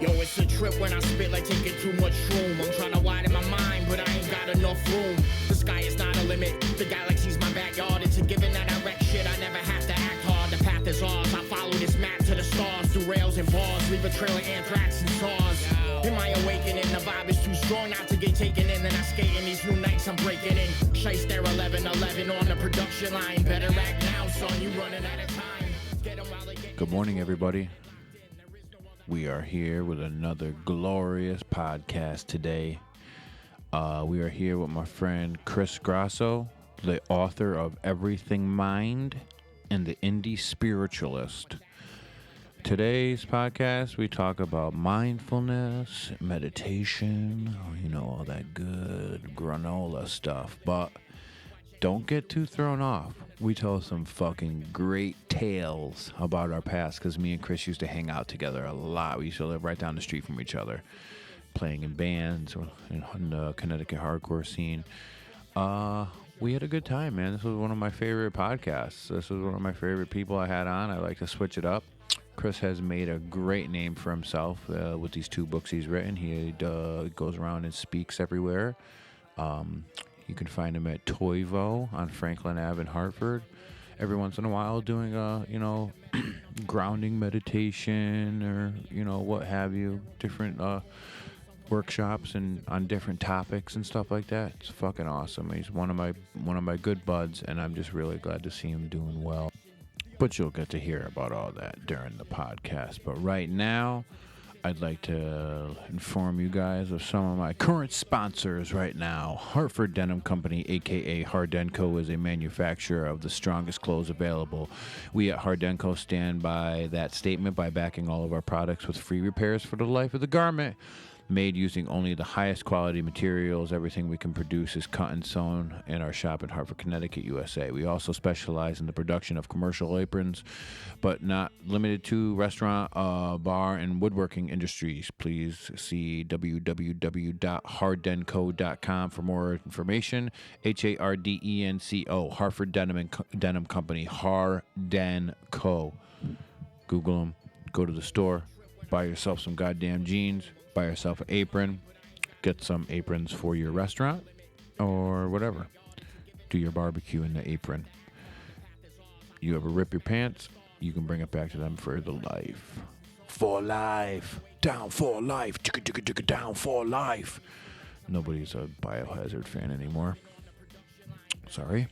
Yo, it's a trip when I spit like taking too much room. I'm trying to widen my mind, but I ain't got enough room. The sky is not a limit, the galaxy's my backyard. It's a given that I wreck shit, I never have to act hard. The path is ours, I follow this map to the stars. Through rails and bars, leave a trail of anthrax and saws. In my awakening, the vibe is too strong not to get taken in. Then I skate in these new nights I'm breaking in. Shice there 11-11 on the production line. Better act now, son, you running out of time. Get 'em while they get. Good morning, everybody. We are here with another glorious podcast today. We are here with my friend Chris Grosso, the author of Everything Mind and the Indie Spiritualist. Today's podcast, we talk about mindfulness, meditation, all that good granola stuff. But don't get too thrown off. We tell some fucking great tales about our past because me and Chris used to hang out together a lot. We used to live right down the street from each other, playing in bands or in the Connecticut hardcore scene. We had a good time, man. This was one of my favorite podcasts. This was one of my favorite people I had on. I like to switch it up. Chris has made a great name for himself with these 2 books he's written. He goes around and speaks everywhere. You can find him at Toivo on Franklin Ave in Hartford. Every once in a while doing grounding meditation or, what have you, different workshops and on different topics and stuff like that. It's fucking awesome. He's one of my good buds, and I'm just really glad to see him doing well. But you'll get to hear about all that during the podcast. But right now, I'd like to inform you guys of some of my current sponsors right now. Hartford Denim Company, a.k.a. Hardenco, is a manufacturer of the strongest clothes available. We at Hardenco stand by that statement by backing all of our products with free repairs for the life of the garment. Made using only the highest quality materials. Everything we can produce is cut and sewn in our shop in Hartford, Connecticut, USA. We also specialize in the production of commercial aprons, but not limited to restaurant, bar, and woodworking industries. Please see www.hardenco.com for more information. HARDENCO, Hartford Denim Company, Hardenco. Google them, go to the store, buy yourself some goddamn jeans. Buy yourself an apron, get some aprons for your restaurant, or whatever. Do your barbecue in the apron. You ever rip your pants, you can bring it back to them for the life. For life. Down for life. Down for life. Nobody's a Biohazard fan anymore. Sorry.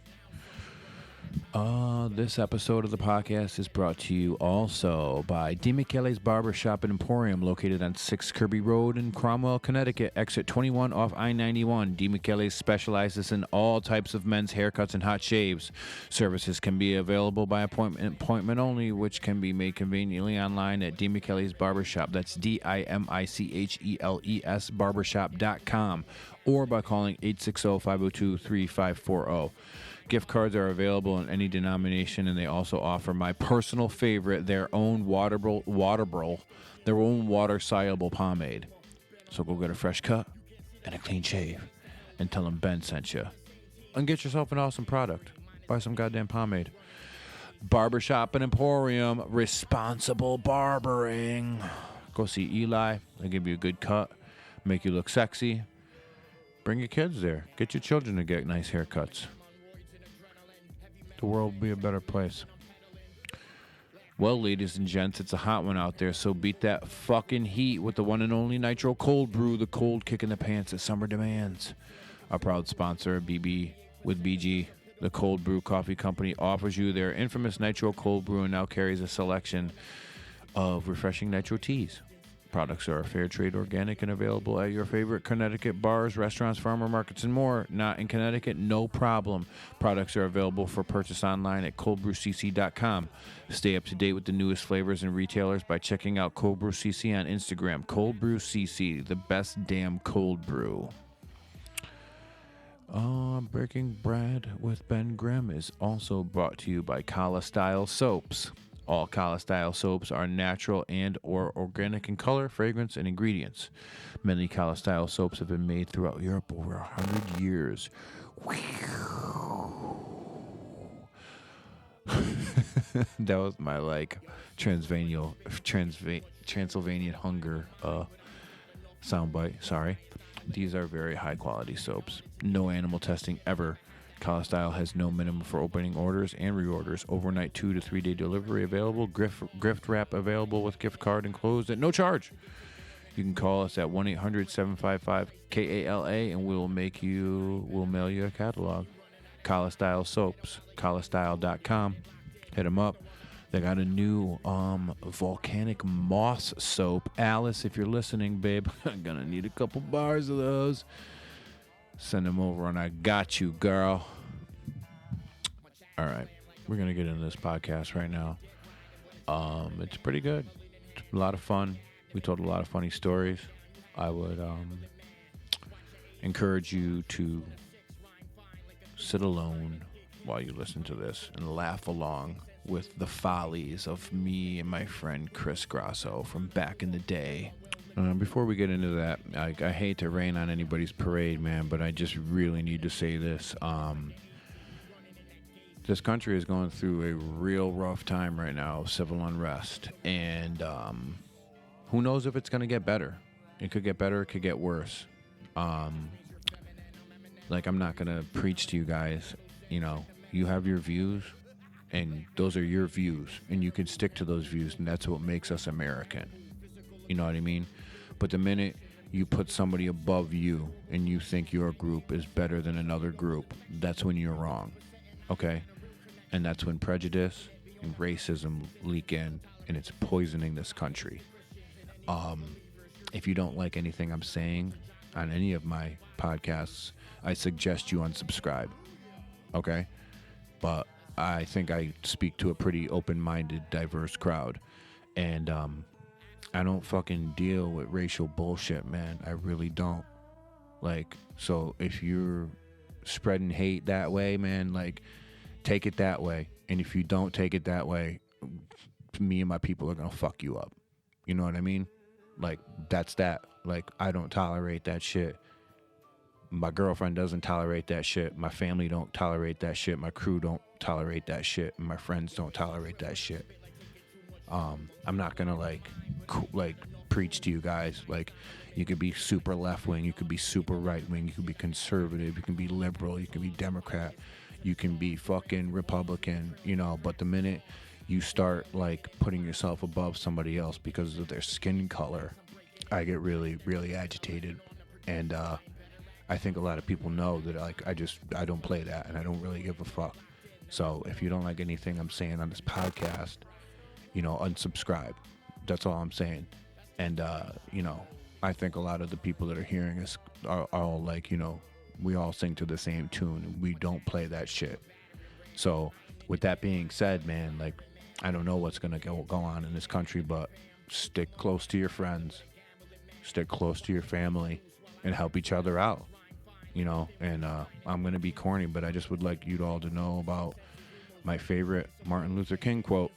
This episode of the podcast is brought to you also by DiMichele's Barbershop and Emporium, located on 6 Kirby Road in Cromwell, Connecticut, exit 21 off I-91. DiMichele's specializes in all types of men's haircuts and hot shaves. Services can be available by appointment only, which can be made conveniently online at DiMichele's Barbershop. That's DIMICHELES barbershop.com, or by calling 860-502-3540. Gift cards are available in any denomination, and they also offer my personal favorite, their own water-soluble pomade. So go get a fresh cut and a clean shave, and tell them Ben sent you. And get yourself an awesome product. Buy some goddamn pomade. Barbershop and Emporium, responsible barbering. Go see Eli. They'll give you a good cut, make you look sexy. Bring your kids there. Get your children to get nice haircuts. The world will be a better place. Well, ladies and gents, it's a hot one out there, so beat that fucking heat with the one and only Nitro Cold Brew, the cold kick in the pants that summer demands. Our proud sponsor, BB with BG, the Cold Brew Coffee Company, offers you their infamous Nitro Cold Brew and now carries a selection of refreshing nitro teas. Products are fair trade, organic, and available at your favorite Connecticut bars, restaurants, farmer markets, and more. Not in Connecticut? No problem. Products are available for purchase online at coldbrewcc.com. Stay up to date with the newest flavors and retailers by checking out Cold Brew CC on Instagram. Cold Brew CC, the best damn cold brew. Breaking Bread with Ben Grimm is also brought to you by Kala Style Soaps. All Kala-style soaps are natural and or organic in color, fragrance, and ingredients. Many Kala-style soaps have been made throughout Europe over 100 years. That was my, transvaginal Transylvanian hunger soundbite. Sorry. These are very high quality soaps. No animal testing ever. Kala Style has no minimum for opening orders and reorders. Overnight 2 to 3 day delivery available. Gift wrap available with gift card enclosed at no charge. You can call us at 1-800-755-KALA and we'll mail you a catalog. Kala Style soaps. KalaStyle.com. Hit them up. They got a new volcanic moss soap. Alice, if you're listening, babe, I'm gonna need a couple bars of those. Send them over and I got you, girl. All right. We're going to get into this podcast right now. It's pretty good. It's a lot of fun. We told a lot of funny stories. I would encourage you to sit alone while you listen to this and laugh along with the follies of me and my friend Chris Grosso from back in the day. Before we get into that, I hate to rain on anybody's parade, man, but I just really need to say this. This country is going through a real rough time right now of civil unrest, and who knows if it's going to get better. It could get better, it could get worse. I'm not going to preach to you guys. You know, you have your views, and those are your views, and you can stick to those views, and that's what makes us American. You know what I mean? But the minute you put somebody above you and you think your group is better than another group, that's when you're wrong. Okay? And that's when prejudice and racism leak in, and it's poisoning this country. If you don't like anything I'm saying on any of my podcasts, I suggest you unsubscribe. Okay? But I think I speak to a pretty open-minded, diverse crowd. And I don't fucking deal with racial bullshit, man. I really don't. So if you're spreading hate that way, man, take it that way. And if you don't take it that way, me and my people are gonna fuck you up. You know what I mean? That's that. I don't tolerate that shit. My girlfriend doesn't tolerate that shit. My family don't tolerate that shit. My crew don't tolerate that shit. And my friends don't tolerate that shit. I'm not gonna preach to you guys. You could be super left wing, you could be super right wing, you could be conservative, you can be liberal, you can be Democrat, you can be fucking Republican, but the minute you start putting yourself above somebody else because of their skin color, I get really, really agitated. And I think a lot of people know that I don't play that, and I don't really give a fuck. So if you don't like anything I'm saying on this podcast, unsubscribe. That's all I'm saying. And, I think a lot of the people that are hearing us are all we all sing to the same tune, and we don't play that shit. So with that being said, man, I don't know what's going to go on in this country, but stick close to your friends, stick close to your family, and help each other out, and I'm going to be corny, but I just would like you all to know about my favorite Martin Luther King quote.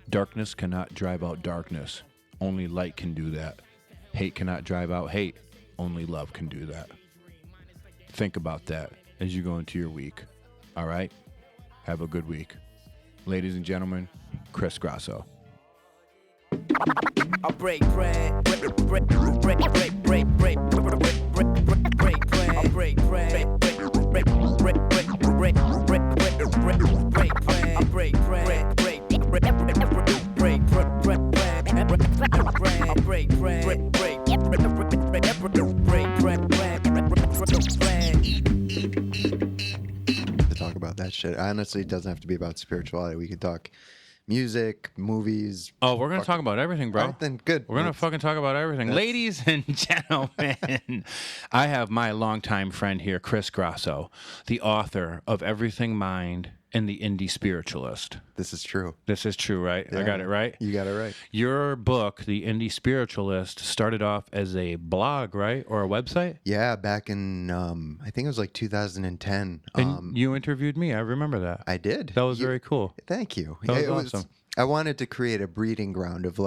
Darkness cannot drive out darkness. Only light can do that. Hate cannot drive out hate. Only love can do that. Think about that as you go into your week. All right? Have a good week. Ladies and gentlemen, Chris Grosso. I break bread, break bread, break bread, break bread, break bread, I break bread, break bread, break bread, I break bread, break to talk about that shit. Honestly, it doesn't have to be about spirituality. We could talk music, movies. Oh, we're going to talk about everything, bro. All right, then good. We're going to fucking talk about everything. Ladies and gentlemen, I have my longtime friend here, Chris Grosso, the author of Everything Mind and the Indie Spiritualist. This is true. This is true, right? Yeah. I got it right? You got it right. Your book, The Indie Spiritualist, started off as a blog, right? Or a website? Yeah, back in, I think it was 2010. And you interviewed me. I remember that. I did. That was very cool. Thank you. That was awesome. I wanted to create a breeding ground of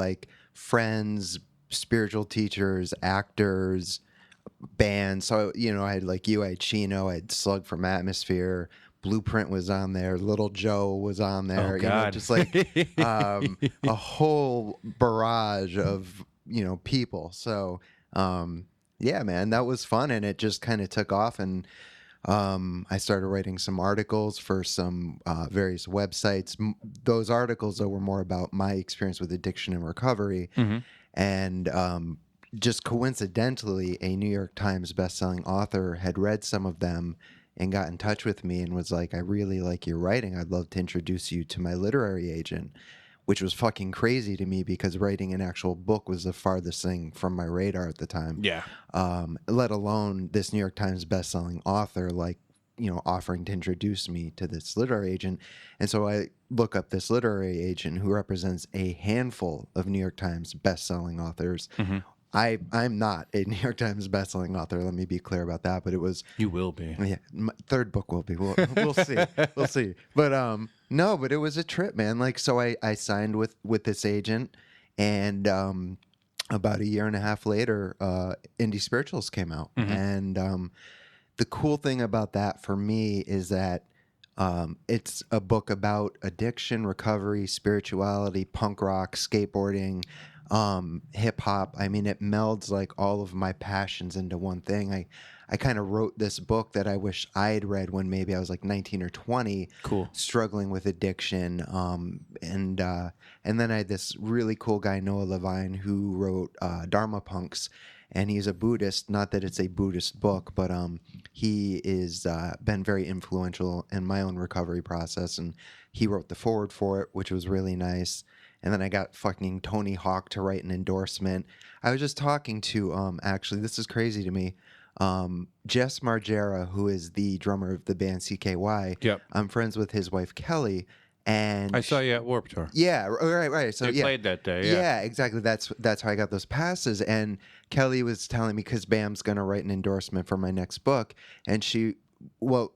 friends, spiritual teachers, actors, bands. So, I had you, I had Chino, I had Slug from Atmosphere, Blueprint was on there, Little Joe was on there, Oh, you know, God. just like a whole barrage of, you know, people. So yeah, man, that was fun, and it just kind of took off. And I started writing some articles for some various websites. Those articles, though, were more about my experience with addiction and recovery. And just coincidentally, a New York Times bestselling author had read some of them and got in touch with me and was like, I really like your writing. I'd love to introduce you to my literary agent, which was fucking crazy to me because writing an actual book was the farthest thing from my radar at the time. Yeah. Let alone this New York Times bestselling author, like, you know, offering to introduce me to this literary agent. And so I look up this literary agent who represents a handful of New York Times bestselling authors. I'm not a New York Times bestselling author. Let me be clear about that. But it was, You will be. yeah, my third book will be. We'll see. We'll see. But no, but it was a trip, man. Like, so I signed with this agent, and about a year and a half later, Indie Spirituals came out, and the cool thing about that for me is that it's a book about addiction, recovery, spirituality, punk rock, skateboarding, hip hop. I mean, it melds like all of my passions into one thing. I kind of wrote this book that I wish I had read when maybe I was like 19 or 20, Cool. struggling with addiction. And then I had this really cool guy, Noah Levine, who wrote Dharma Punks. And he's a Buddhist. Not that it's a Buddhist book, but he is been very influential in my own recovery process. And he wrote the foreword for it, which was really nice. And then I got fucking Tony Hawk to write an endorsement. I was just talking to, actually, this is crazy to me, Jess Margera, who is the drummer of the band CKY. Yep. I'm friends with his wife, Kelly. And I saw you at Warped Tour. yeah, right. So They yeah, played that day. Yeah. exactly. That's how I got those passes. And Kelly was telling me, because Bam's gonna write an endorsement for my next book, and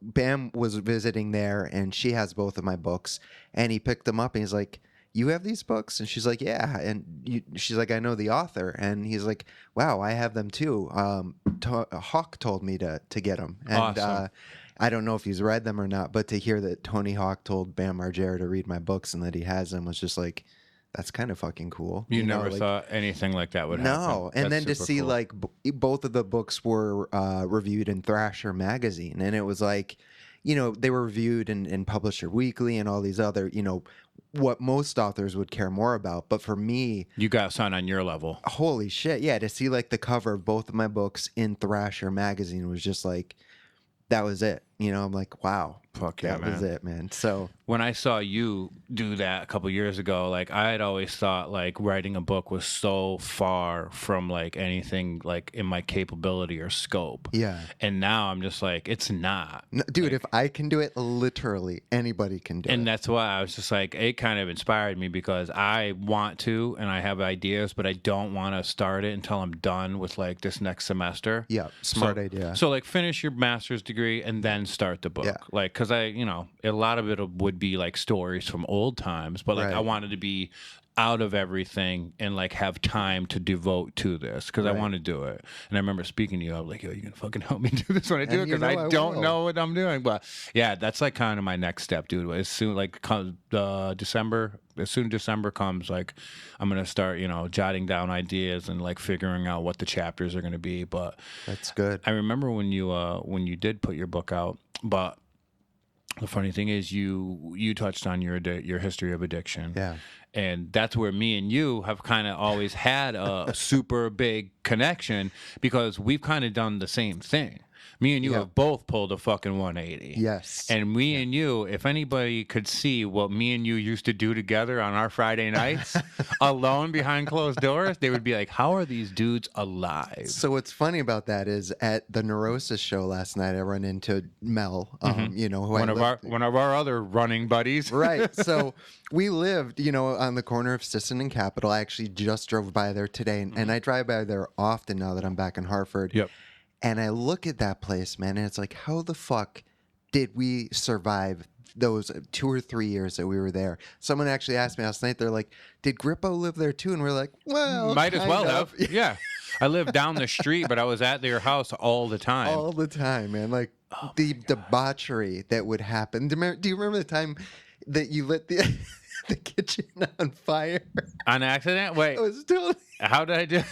Bam was visiting there, and she has both of my books, and he picked them up, and he's like, "You have these books?" And she's like, "Yeah." And she's like, "I know the author," and he's like, "Wow, I have them too." Hawk told me to get them, and Awesome. I don't know if he's read them or not, but to hear that Tony Hawk told Bam Margera to read my books and that he has them was just like, that's kind of fucking cool. You know, never like, thought anything like that would happen. no. And That's then to super see cool. like both of the books were reviewed in Thrasher magazine, and it was like, you know, they were reviewed in Publisher Weekly and all these other, you know, what most authors would care more about. But for me, You got something on your level. holy shit, yeah, to see like the cover of both of my books in Thrasher magazine was just like, that was it. You know, I'm like, wow, Fuck yeah, that was man. it, man. So When I saw you do that a couple years ago, like I had always thought like writing a book was so far from like anything like in my capability or scope. yeah. And now I'm just like, it's not. No, dude, if I can do it, literally anybody can do it. And that's why I was just like, it kind of inspired me because I want to and I have ideas, but I don't want to start it until I'm done with like this next semester. Yeah, smart idea. So like finish your master's degree and then start the book. Yeah. Like, cause I, you know, a lot of it would be like stories from old times, but like Right. I wanted to be out of everything and like have time to devote to this because I Right. want to do it. And I remember speaking to you, I was like, yo, you gonna fucking help me do this when I do it? And you Because know I I don't will. know what I'm doing. But yeah, that's like kind of my next step, dude. As soon like December comes, like I'm gonna start, you know, jotting down ideas and like figuring out what the chapters are gonna be. But That's good. I remember when you did put your book out, but the funny thing is you touched on your history of addiction. Yeah. And that's where me and you have kind of always had a super big connection because we've kind of done the same thing. Me and you Yeah. have both pulled a fucking 180. Yes. And me and you, if anybody could see what me and you used to do together on our Friday nights alone behind closed doors, they would be like, how are these dudes alive? So what's funny about that is at the Neurosis show last night, I run into Mel, you know, who One I of lived- our other running buddies. Right. So we lived, you know, on the corner of Sisson and Capitol. I actually just drove by there today, and I drive by there often now that I'm back in Hartford. Yep. And I look at that place, man, and it's like, how the fuck did we survive those 2 or 3 years that we were there? Someone actually asked me last night, they're like, did Grippo live there too? And we're like, well, Might as kind well of. have. Yeah. I lived down the street, but I was at their house all the time. All the time, man. Like the debauchery that would happen. Do you remember the time that you lit the the kitchen on fire? On accident? Wait. It was totally. How did I do?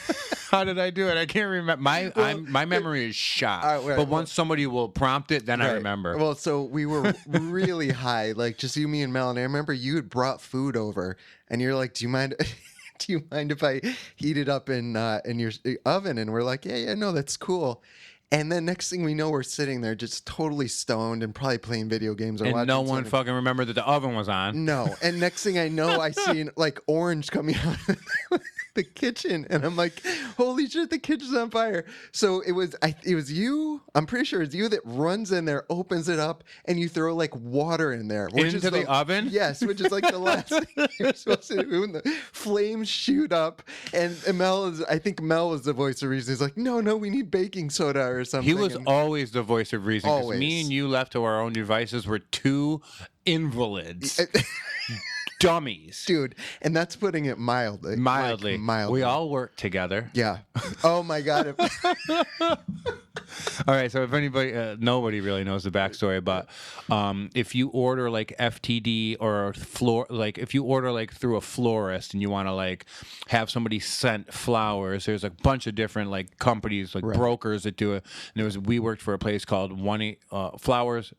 How did I do it? I can't remember. My memory is shot. But once somebody will prompt it, then I remember. Well, so we were really high, like just you, me, and Mel. And I remember you had brought food over, and you're like, "Do you mind? Do you mind if I heat it up in your oven?" And we're like, "Yeah, no, that's cool." And then next thing we know, we're sitting there just totally stoned and probably playing video games or and watching no one something. fucking remembered that the oven was on. No. And next thing I know, I see like orange coming out of the kitchen, and I'm like, "Holy shit, the kitchen's on fire!" So it was you. I'm pretty sure it's you that runs in there, opens it up, and you throw like water in there, which Into is the oven. Yes, which is like the last thing you're supposed to do. And the flames shoot up, and I think Mel was the voice of reason. He's like, "No, we need baking soda or something." He was always the voice of reason. 'Cause Always. me and you left to our own devices were two invalids. Dummies. Dude, and that's putting it mildly. Mildly. Like, mildly. We all work together. Yeah. Oh my God. All right. So if anybody, nobody really knows the backstory, but if you order like FTD or if you order like through a florist and you want to like have somebody sent flowers, there's a bunch of different like companies, like brokers that do it. And we worked for a place called Flowers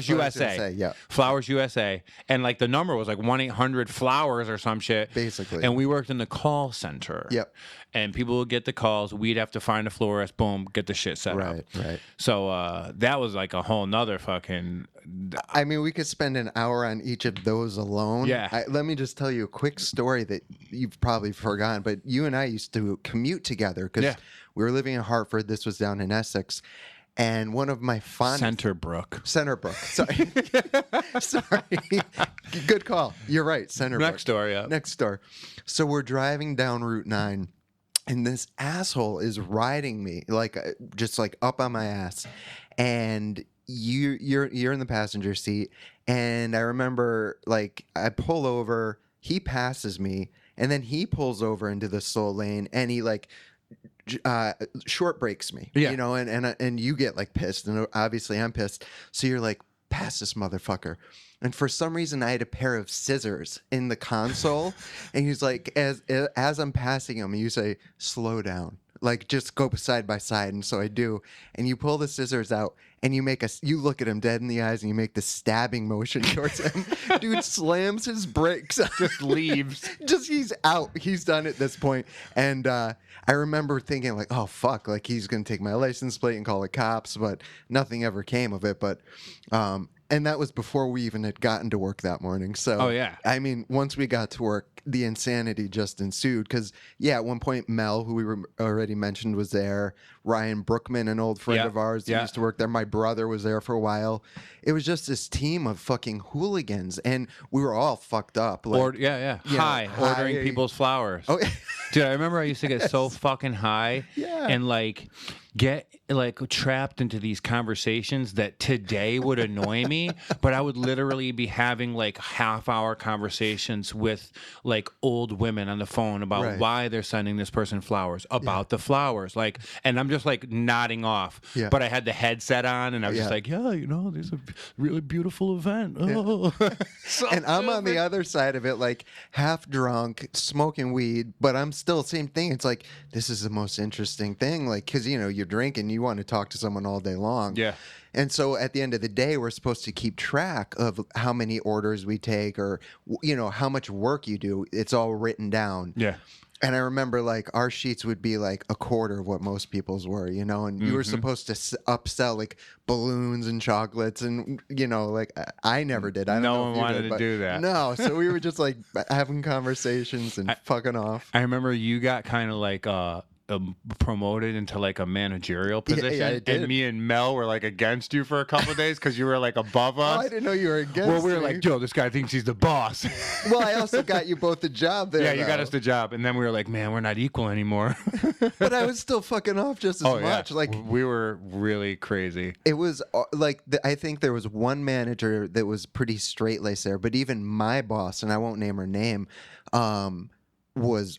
USA. Yeah. Flowers USA. And like the number was like 1-800-Flowers or some shit. Basically. And we worked in the call center. Yep. And people would get the calls. We'd have to find a florist. Boom, get the shit set up. Right. So that was like a whole nother fucking. I mean, we could spend an hour on each of those alone. Yeah. Let me just tell you a quick story that you've probably forgotten, but you and I used to commute together because we were living in Hartford. This was down in Essex. And one of my fondest... Centerbrook. Sorry. Good call. You're right. Centerbrook. Next door, yeah. Next door. So we're driving down Route 9. And this asshole is riding me like just like up on my ass, and you're in the passenger seat. And I remember like I pull over, he passes me, and then he pulls over into the slow lane, and he like short breaks me, you know, and you get like pissed, and obviously I'm pissed. So you're like, pass this motherfucker. And for some reason, I had a pair of scissors in the console. And he's like, as I'm passing him, you say, slow down. Like, just go side by side. And so I do. And you pull the scissors out, and you look at him dead in the eyes, and you make the stabbing motion towards him. Dude slams his brakes. Just leaves. He's out. He's done at this point. And I remember thinking, like, oh, fuck. Like, he's going to take my license plate and call the cops. But nothing ever came of it. But... and that was before we even had gotten to work that morning. So, I mean, once we got to work, the insanity just ensued. Because, at one point, Mel, who we already mentioned, was there. Ryan Brookman, an old friend of ours that used to work there. My brother was there for a while. It was just this team of fucking hooligans. And we were all fucked up. Like, high, ordering people's flowers. Oh, dude, I remember I used to get so fucking high and like get like trapped into these conversations that today would annoy me, but I would literally be having like half-hour conversations with like old women on the phone about why they're sending this person flowers, about the flowers, like, and I'm just like nodding off, but I had the headset on and I was just like, you know, there's a really beautiful event. Oh. And I'm on the other side of it, like half drunk, smoking weed, but I'm still same thing. It's like, this is the most interesting thing, like, because you know you're drinking, you want to talk to someone all day long. And so at the end of the day, we're supposed to keep track of how many orders we take, or you know how much work you do. It's all written down. And I remember like our sheets would be like a quarter of what most people's were, you know, and you were supposed to upsell like balloons and chocolates, and you know, like I never did. I don't know no one wanted to do that. No, so we were just like having conversations and fucking off. I remember you got kind of like promoted into like a managerial position, I did. and me and Mel were like against you for a couple of days because you were like above us. Oh, I didn't know you were against. Well, we were me. like, yo, this guy thinks he's the boss. Well, I also got you both the job there. Yeah, you though. got us the job, and then we were like, man, we're not equal anymore. But I was still fucking off just as much. Like we were really crazy. It was like I think there was one manager that was pretty straight laced there, but even my boss, and I won't name her name, was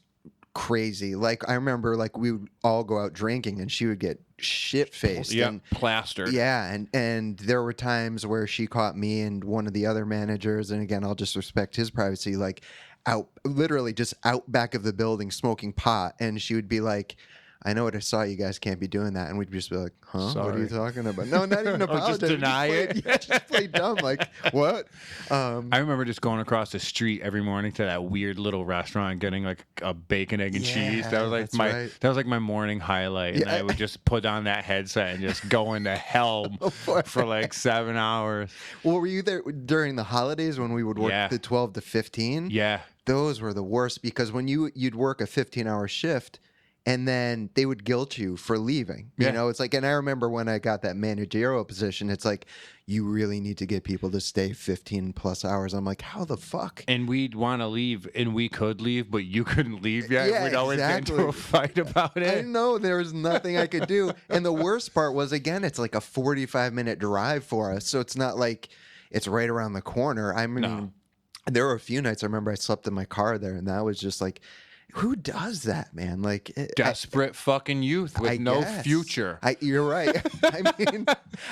crazy. Like I remember, like we would all go out drinking, and she would get shit faced. Yeah, plastered. Yeah, and there were times where she caught me and one of the other managers, and again, I'll just respect his privacy, like out, literally just out back of the building smoking pot, and she would be like, I know what I saw. You guys can't be doing that. And we'd just be like, huh? Sorry. What are you talking about? No, not even apologize. Just deny it. Yeah, just play dumb. Like, what? I remember just going across the street every morning to that weird little restaurant and getting like a bacon, egg, and cheese. That was like that was like my morning highlight. And I would just put on that headset and just go into hell for like 7 hours. Well, were you there during the holidays when we would work the 12 to 15? Yeah. Those were the worst because when you'd work a 15-hour shift, and then they would guilt you for leaving. You know, it's like, and I remember when I got that managerial position, it's like, you really need to get people to stay 15 plus hours. I'm like, how the fuck? And we'd want to leave, and we could leave, but you couldn't leave yet. Yeah, we'd always get into a fight about it. I know, there was nothing I could do. And the worst part was, again, it's like a 45-minute drive for us. So it's not like it's right around the corner. I mean, there were a few nights I remember I slept in my car there, and that was just like, who does that, man? Like desperate fucking youth with no future. You're right. I mean,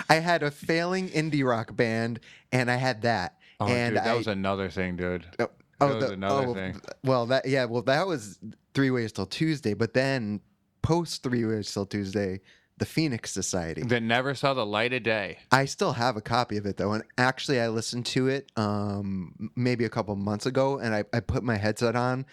I had a failing indie rock band, and I had that. Oh, and dude, that was another thing, dude. That was another thing. Well, that was 3 Ways Till Tuesday. But then post 3 Ways Till Tuesday, the Phoenix Society. That never saw the light of day. I still have a copy of it, though. And actually, I listened to it maybe a couple months ago, and I put my headset on.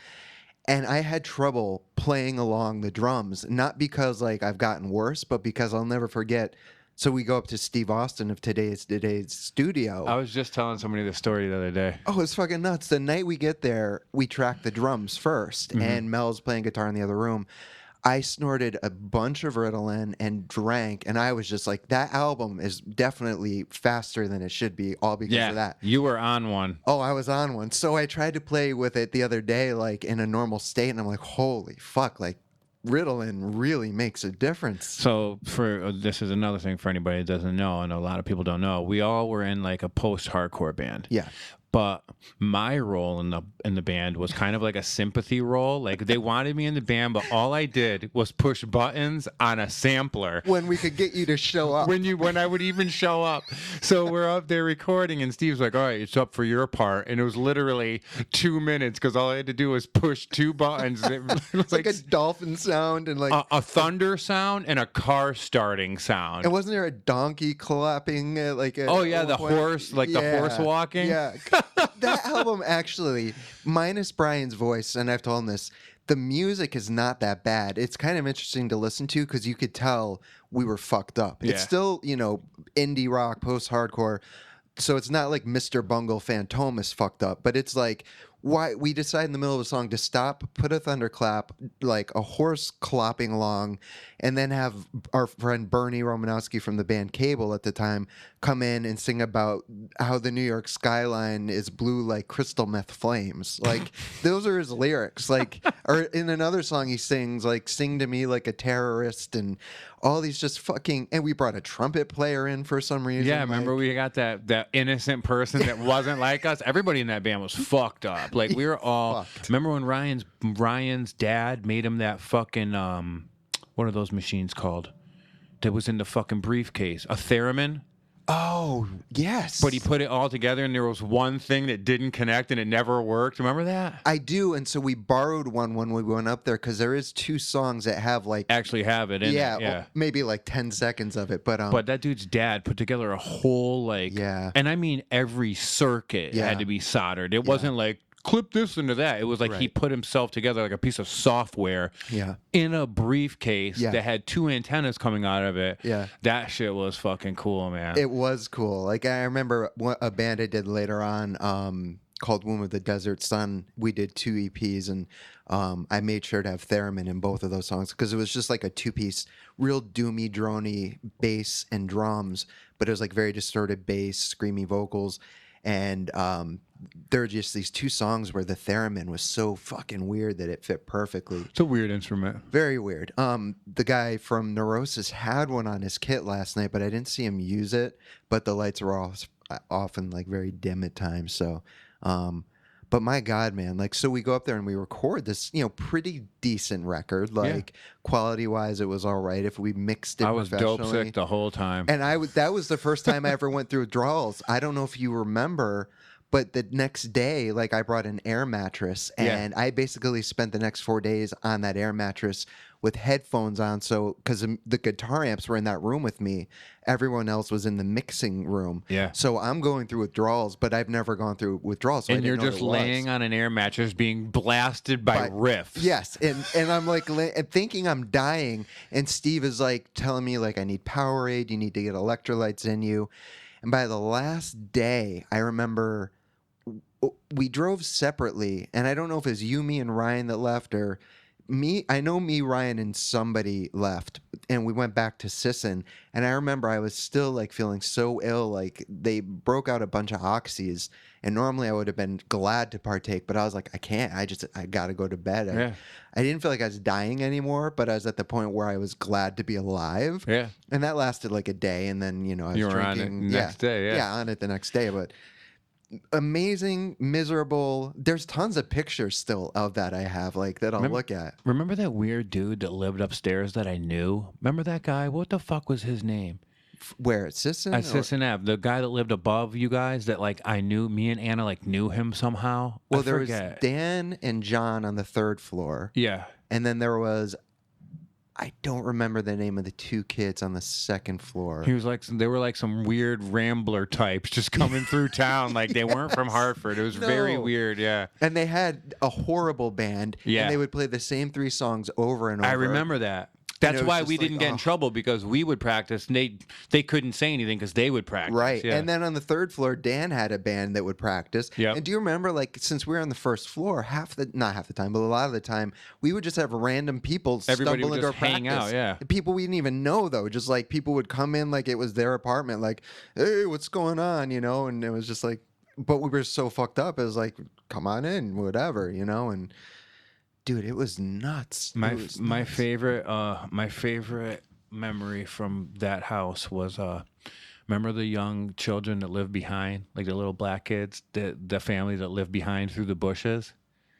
And I had trouble playing along the drums, not because like I've gotten worse, but because I'll never forget. So we go up to Steve Austin of today's studio. I was just telling somebody the story the other day. Oh, it's fucking nuts. The night we get there, we track the drums first, and Mel's playing guitar in the other room. I snorted a bunch of Ritalin and drank, and I was just like, that album is definitely faster than it should be, all because of that. You were on one. Oh, I was on one. So I tried to play with it the other day, like in a normal state, and I'm like, holy fuck, like Ritalin really makes a difference. So this is another thing for anybody that doesn't know, and a lot of people don't know, we all were in like a post-hardcore band. Yeah. But my role in the band was kind of like a sympathy role. Like they wanted me in the band, but all I did was push buttons on a sampler. When we could get you to show up. When I would even show up. So we're up there recording, and Steve's like, all right, it's up for your part. And it was literally 2 minutes because all I had to do was push 2 buttons. It was like a dolphin sound and like a thunder sound and a car starting sound. And wasn't there a donkey clapping? The horse, like the horse walking? Yeah. That album actually, minus Brian's voice, and I've told him this, the music is not that bad. It's kind of interesting to listen to because you could tell we were fucked up. Yeah. It's still, indie rock, post-hardcore, so it's not like Mr. Bungle Phantomas fucked up, but it's like, why we decide in the middle of a song to stop, put a thunderclap, like a horse clopping along, and then have our friend Bernie Romanowski from the band Cable at the time come in and sing about how the New York skyline is blue like crystal meth flames. Like those are his lyrics. Like, or in another song he sings like "Sing to Me Like a Terrorist" and all these just fucking. And we brought a trumpet player in for some reason. Yeah, remember we got that innocent person that wasn't like us. Everybody in that band was fucked up. Like we were all. Remember when Ryan's dad made him that fucking what are those machines called? That was in the fucking briefcase. A theremin. Oh, yes. But he put it all together, and there was one thing that didn't connect, and it never worked. Remember that? I do, and so we borrowed one when we went up there, because there is 2 songs that have, like... Actually have it in it, yeah. Well, maybe, like, 10 seconds of it, but... But that dude's dad put together a whole, like... Yeah. And I mean, every circuit had to be soldered. It wasn't like, clip this into that. It was like he put himself together like a piece of software in a briefcase that had 2 antennas coming out of it. Yeah. That shit was fucking cool, man. It was cool. Like, I remember a band I did later on called Womb of the Desert Sun. We did 2 EPs, and I made sure to have theremin in both of those songs because it was just like a 2-piece, real doomy, drony bass and drums, but it was like very distorted bass, screamy vocals. And there are just these 2 songs where the theremin was so fucking weird that it fit perfectly. It's a weird instrument. Very weird. The guy from Neurosis had one on his kit last night, but I didn't see him use it. But the lights were often like very dim at times. So, But my God, man, like, so we go up there and we record this, pretty decent record. Like, quality wise, it was all right. If we mixed it I was dope professionally. sick the whole time. And that was the first time I ever went through withdrawals. I don't know if you remember, but the next day, like, I brought an air mattress, and I basically spent the next 4 days on that air mattress with headphones on. So, because the guitar amps were in that room with me, everyone else was in the mixing room. Yeah. So I'm going through withdrawals, but I've never gone through withdrawals. So and you're just laying on an air mattress being blasted by riffs. Yes. And I'm like thinking I'm dying. And Steve is like telling me, like, I need Powerade. You need to get electrolytes in you. And by the last day, I remember we drove separately. And I don't know if it was you, me, and Ryan that left, or me. I know me, Ryan, and somebody left, and we went back to Sisson. And I remember I was still like feeling so ill. Like, they broke out a bunch of oxys, and normally I would have been glad to partake, but I was like, I can't. I got to go to bed. I didn't feel like I was dying anymore, but I was at the point where I was glad to be alive. Yeah. And that lasted like a day, and then I was you were drinking. on it next day. Yeah, on it the next day, but. Amazing, miserable. There's tons of pictures still of that I have, like, that I'll look at. Remember that weird dude that lived upstairs that I knew? Remember that guy? What the fuck was his name? Where, at Sisson? At Sisson Ave. The guy that lived above you guys that, like, I knew, me and Anna, like, knew him somehow. Well, there was Dan and John on the 3rd floor. Yeah. And then there was, I don't remember the name of the 2 kids on the 2nd floor. He was like, they were like some weird rambler types just coming through town. Like, they weren't from Hartford. It was very weird. Yeah. And they had a horrible band. Yeah. And they would play the same 3 songs over and over. I remember that. That's why we didn't get in trouble, because we would practice and they couldn't say anything because they would practice. Right. Yeah. And then on the 3rd floor, Dan had a band that would practice. Yep. And do you remember, like, since we were on the 1st floor, not half the time, but a lot of the time, we would just have random people Everybody stumble would into our just hang practice. out, yeah. People we didn't even know, though. Just like people would come in like it was their apartment, like, hey, what's going on? And it was just like, but we were so fucked up. It was like, come on in, whatever, and dude, it was nuts. My favorite memory from that house was remember the young children that lived behind, like the little black kids, the family that lived behind through the bushes.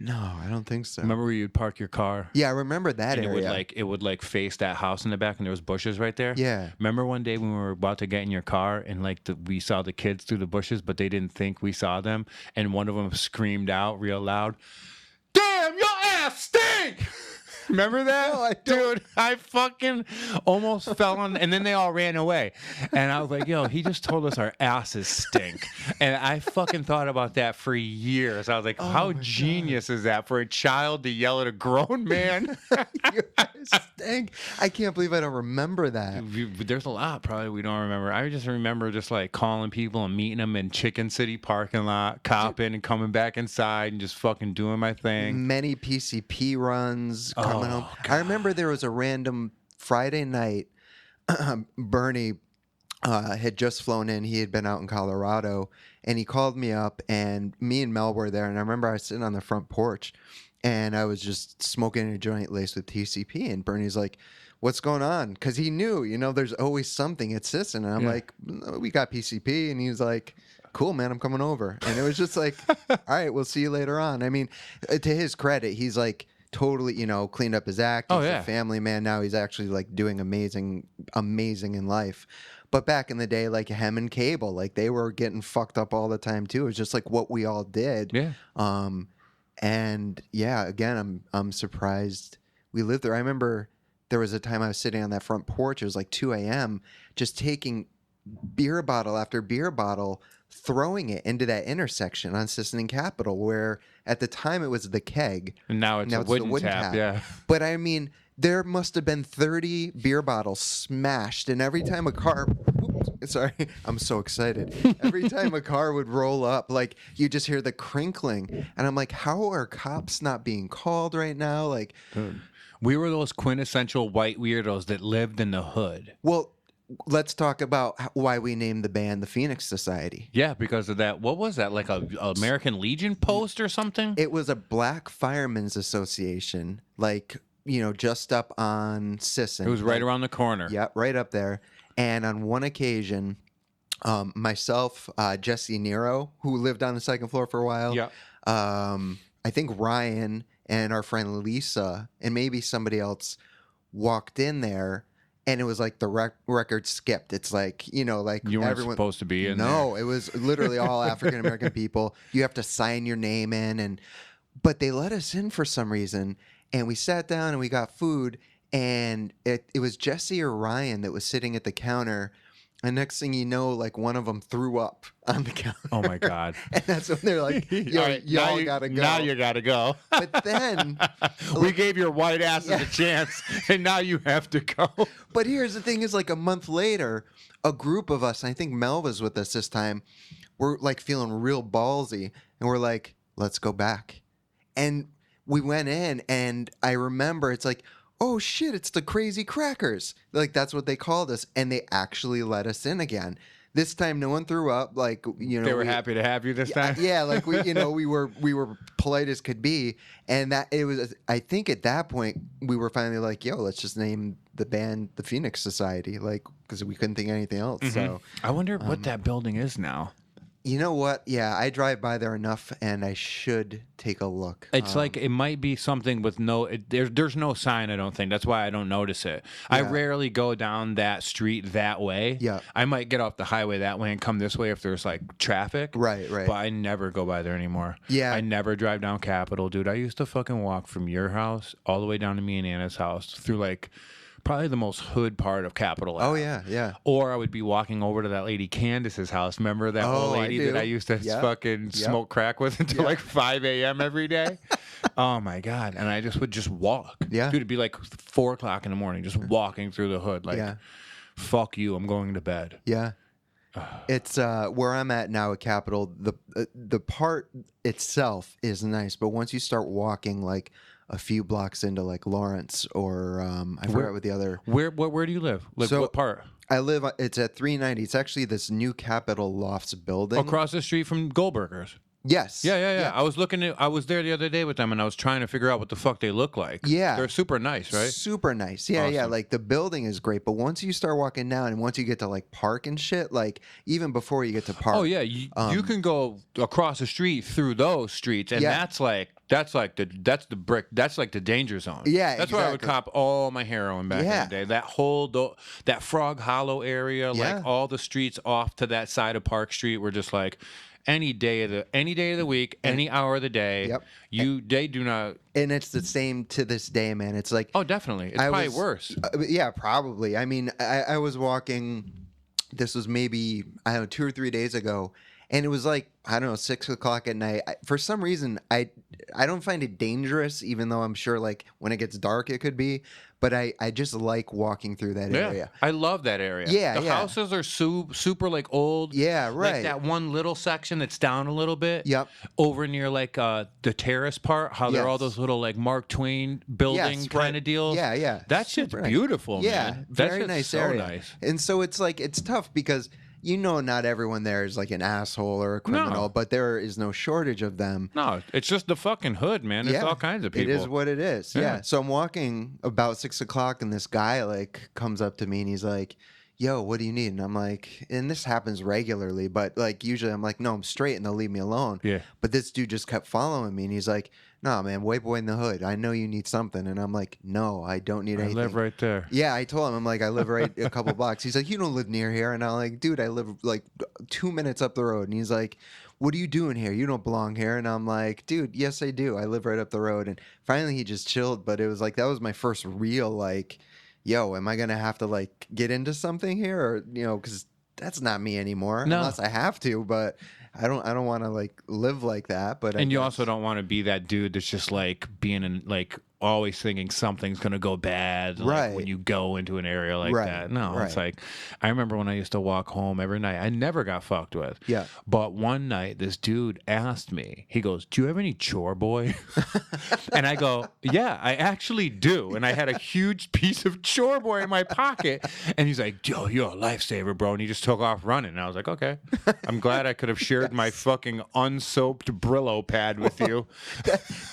No, I don't think so. Remember where you'd park your car? Yeah, I remember that and area. It would face that house in the back, and there was bushes right there. Yeah. Remember one day when we were about to get in your car, and we saw the kids through the bushes, but they didn't think we saw them, and one of them screamed out real loud, "Damn, your ass stink!" Remember that? No, I don't. Dude, I fucking almost fell on, and then they all ran away. And I was like, yo, he just told us our asses stink. And I fucking thought about that for years. I was like, how genius is that for a child to yell at a grown man? You guys stink. I can't believe I don't remember that. There's a lot probably we don't remember. I just remember just like calling people and meeting them in Chicken City parking lot, copping and coming back inside and just fucking doing my thing. Many PCP runs coming home. I remember there was a random Friday night. Bernie had just flown in. He had been out in Colorado, and he called me up, and me and Mel were there. And I remember I was sitting on the front porch, and I was just smoking a joint laced with TCP. And Bernie's like, "What's going on?" Because he knew, there's always something at Sisson. And I'm like, "No, we got PCP." And he's like, "Cool, man, I'm coming over." And it was just like, all right, we'll see you later on. I mean, to his credit, he's like totally, cleaned up his act. He's a family man now. He's actually like doing amazing in life. But back in the day, like Hem and Cable, like they were getting fucked up all the time too. It was just like what we all did. Yeah. And yeah, again, I'm surprised we lived there. I remember there was a time I was sitting on that front porch. It was like 2 a.m. just taking beer bottle after beer bottle, throwing it into that intersection on Sisson and Capitol, where at the time it was the Keg. And now it's a wooden tap. Yeah. But I mean, there must have been 30 beer bottles smashed, and every time a car... Oops, sorry, I'm so excited. Every time a car would roll up, like, you just hear the crinkling. And I'm like, how are cops not being called right now? Like... We were those quintessential white weirdos that lived in the hood. Well... Let's talk about why we named the band the Phoenix Society. Yeah, because of that. What was that? Like a American Legion post or something? It was a Black Firemen's Association, like, just up on Sisson. It was right around the corner. Yeah, right up there. And on one occasion, myself, Jesse Nero, who lived on the second floor for a while. Yeah. I think Ryan and our friend Lisa and maybe somebody else walked in there, and it was like the record skipped. It's like, like You weren't everyone supposed to be in there. No, it was literally all African American people. You have to sign your name in, but they let us in for some reason, and we sat down and we got food, and it was Jesse or Ryan that was sitting at the counter. And next thing you know, like one of them threw up on the counter. Oh my God. And that's when they're like, yo, All right, y'all gotta go. Now you gotta go. But then we gave your white asses a chance, and now you have to go. But here's the thing: is like a month later, a group of us, and I think Mel was with us this time, we're like feeling real ballsy, and we're like, let's go back. And we went in, and I remember it's like, oh shit, it's the Crazy Crackers. Like that's what they called us, and they actually let us in again. This time, no one threw up. Like they were happy to have you this time. Yeah, like we were polite as could be, and that it was. I think at that point we were finally like, yo, let's just name the band the Phoenix Society, like because we couldn't think of anything else. Mm-hmm. So I wonder what that building is now. You know what? Yeah, I drive by there enough, and I should take a look. It's like it might be something with there's no sign, I don't think. That's why I don't notice it. Yeah. I rarely go down that street that way. Yeah. I might get off the highway that way and come this way if there's like traffic. Right. But I never go by there anymore. Yeah. I never drive down Capitol, dude. I used to fucking walk from your house all the way down to me and Anna's house through like probably the most hood part of Capitol. Oh, yeah. Or I would be walking over to that lady Candace's house. Remember that old lady that I used to fucking smoke crack with until like 5 a.m. every day? Oh, my God. And I would just walk. Yeah. Dude, it'd be like 4 o'clock in the morning, just walking through the hood. Like, fuck you, I'm going to bed. Yeah. It's where I'm at now at Capitol. The part itself is nice, but once you start walking like a few blocks into like Lawrence or I forgot what the other. Where do you live? Like what part? I live. It's at 390. It's actually this new Capitol Lofts building across the street from Goldberger's. Yes. Yeah. I was I was there the other day with them, and I was trying to figure out what the fuck they look like. Yeah. They're super nice, right? Super nice. Yeah, awesome. Like the building is great, but once you start walking down and once you get to like park and shit, like even before you get to park. Oh yeah, you can go across the street through those streets, and that's like the danger zone. Yeah, that's where I would cop all my heroin back in the day. That whole that Frog Hollow area, like all the streets off to that side of Park Street, were just like. Any day of the week, any hour of the day, they do not. And it's the same to this day, man. It's like, oh, definitely, it's probably worse. Yeah, probably. I mean, I was walking. This was maybe 2 or 3 days ago, and it was like 6 o'clock at night. For some reason, I don't find it dangerous, even though I'm sure like when it gets dark it could be. But I just like walking through that area. I love that area. Yeah, the houses are super like old. Yeah, right. Like that one little section that's down a little bit. Yep. Over near like the terrace part, how there are all those little like Mark Twain building kind of deals. Yeah. That shit's beautiful, man. Very nice so area. Nice. And so it's like it's tough because. Not everyone there is like an asshole or a criminal, but there is no shortage of them. No, it's just the fucking hood, man. There's all kinds of people. It is what it is. Yeah. So I'm walking about 6 o'clock, and this guy like comes up to me, and he's like, "Yo, what do you need?" And I'm like, and this happens regularly, but like usually I'm like, "No, I'm straight," and they'll leave me alone. Yeah. But this dude just kept following me, and he's like, "Nah, man, white boy in the hood. I know you need something." And I'm like, "No, I don't need anything." I live right there. Yeah, I told him, I'm like, I live right a couple blocks. He's like, "You don't live near here." And I'm like, "Dude, I live like 2 minutes up the road." And he's like, "What are you doing here? You don't belong here." And I'm like, "Dude, yes, I do. I live right up the road." And finally he just chilled. But it was like, that was my first real like, yo, am I going to have to like get into something here? Or, because that's not me anymore. No. Unless I have to, but I don't want to like live like that. But you also don't want to be that dude that's just like being in like always thinking something's gonna go bad, like, when you go into an area like that. No, it's like I remember when I used to walk home every night. I never got fucked with. Yeah. But one night, this dude asked me. He goes, "Do you have any chore boy?" And I go, "Yeah, I actually do." And I had a huge piece of chore boy in my pocket. And he's like, "Yo, you're a lifesaver, bro." And he just took off running. And I was like, "Okay, I'm glad I could have shared my fucking unsoaped Brillo pad with you."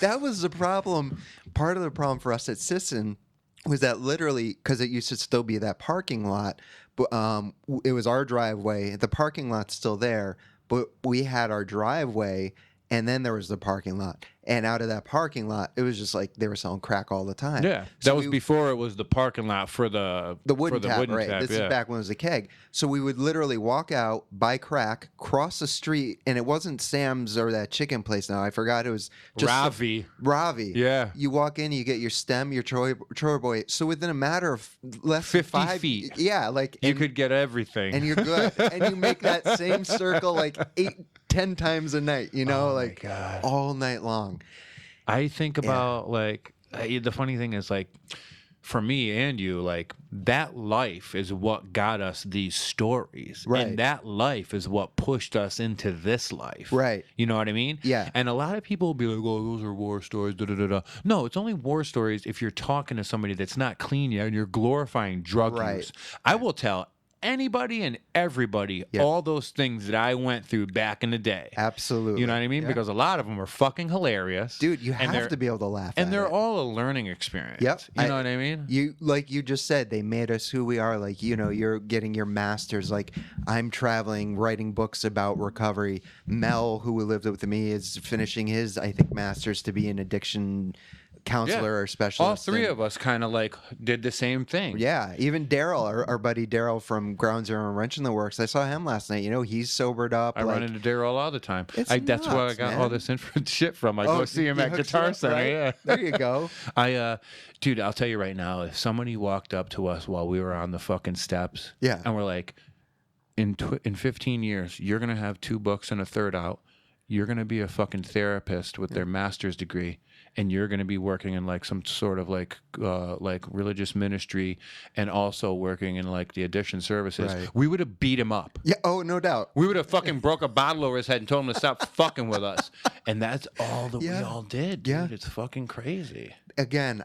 That was the problem. Part of the problem for us at Sisson was that literally, because it used to still be that parking lot, But it was our driveway. The parking lot's still there, but we had our driveway, and then there was the parking lot. And out of that parking lot, it was just like they were selling crack all the time. Yeah, So that was before it was the parking lot for the wooden tap, right? tap, This yeah. is back when it was a keg. So we would literally walk out, buy crack, cross the street, and it wasn't Sam's or that chicken place now. I forgot it was just Ravi. Yeah. You walk in, you get your stem, your Troy boy. So within a matter of less than 50 5 feet. yeah, like You could get everything. and you're good, and you make that same circle like 8-10 times a night. You know, Oh my like God. all night long. I think about like the funny thing is like for me and you, like that life is what got us these stories. Right. And that life is what pushed us into this life. Right. You know what I mean? Yeah. And a lot of people will be like, oh, those are war stories. Da, da, da, da. No, it's only war stories if you're talking to somebody that's not clean yet and you're glorifying drug Right. use. I will tell anybody and everybody Yep. all those things that I went through back in the day. Absolutely. You know what I mean? Yeah. Because a lot of them are fucking hilarious. Dude, you and they're- have to be able to laugh at And they're it. all a learning experience. Yep. You know what I mean? You like you just said, they made us who we are. Like, you know, you're getting your masters. Like, I'm traveling, writing books about recovery. Mel, who lived with me, is finishing his, I think, masters to be an addiction counselor or specialist. All three And- of us kind of like did the same thing. Yeah, even Daryl, our buddy Daryl from Ground Zero and Wrench in the Works. I saw him last night. You know, he's sobered up. I like, run into Daryl all the time. It's That's where I nuts, got man. all this shit from. I go see him he at hooks Guitar you up, Center. right? Yeah. There you go. Dude, I'll tell you right now, if somebody walked up to us while we were on the fucking steps, Yeah. and we're like, in 15 years, you're gonna have 2 books and a third out. You're gonna be a fucking therapist with their master's degree, and you're gonna be working in like some sort of like religious ministry, and also working in like the addiction services. Right. We would have beat him up. Yeah. Oh, no doubt. We would have fucking broke a bottle over his head and told him to stop fucking with us. And that's all that we Yeah. all did, dude. Yeah. It's fucking crazy. Again,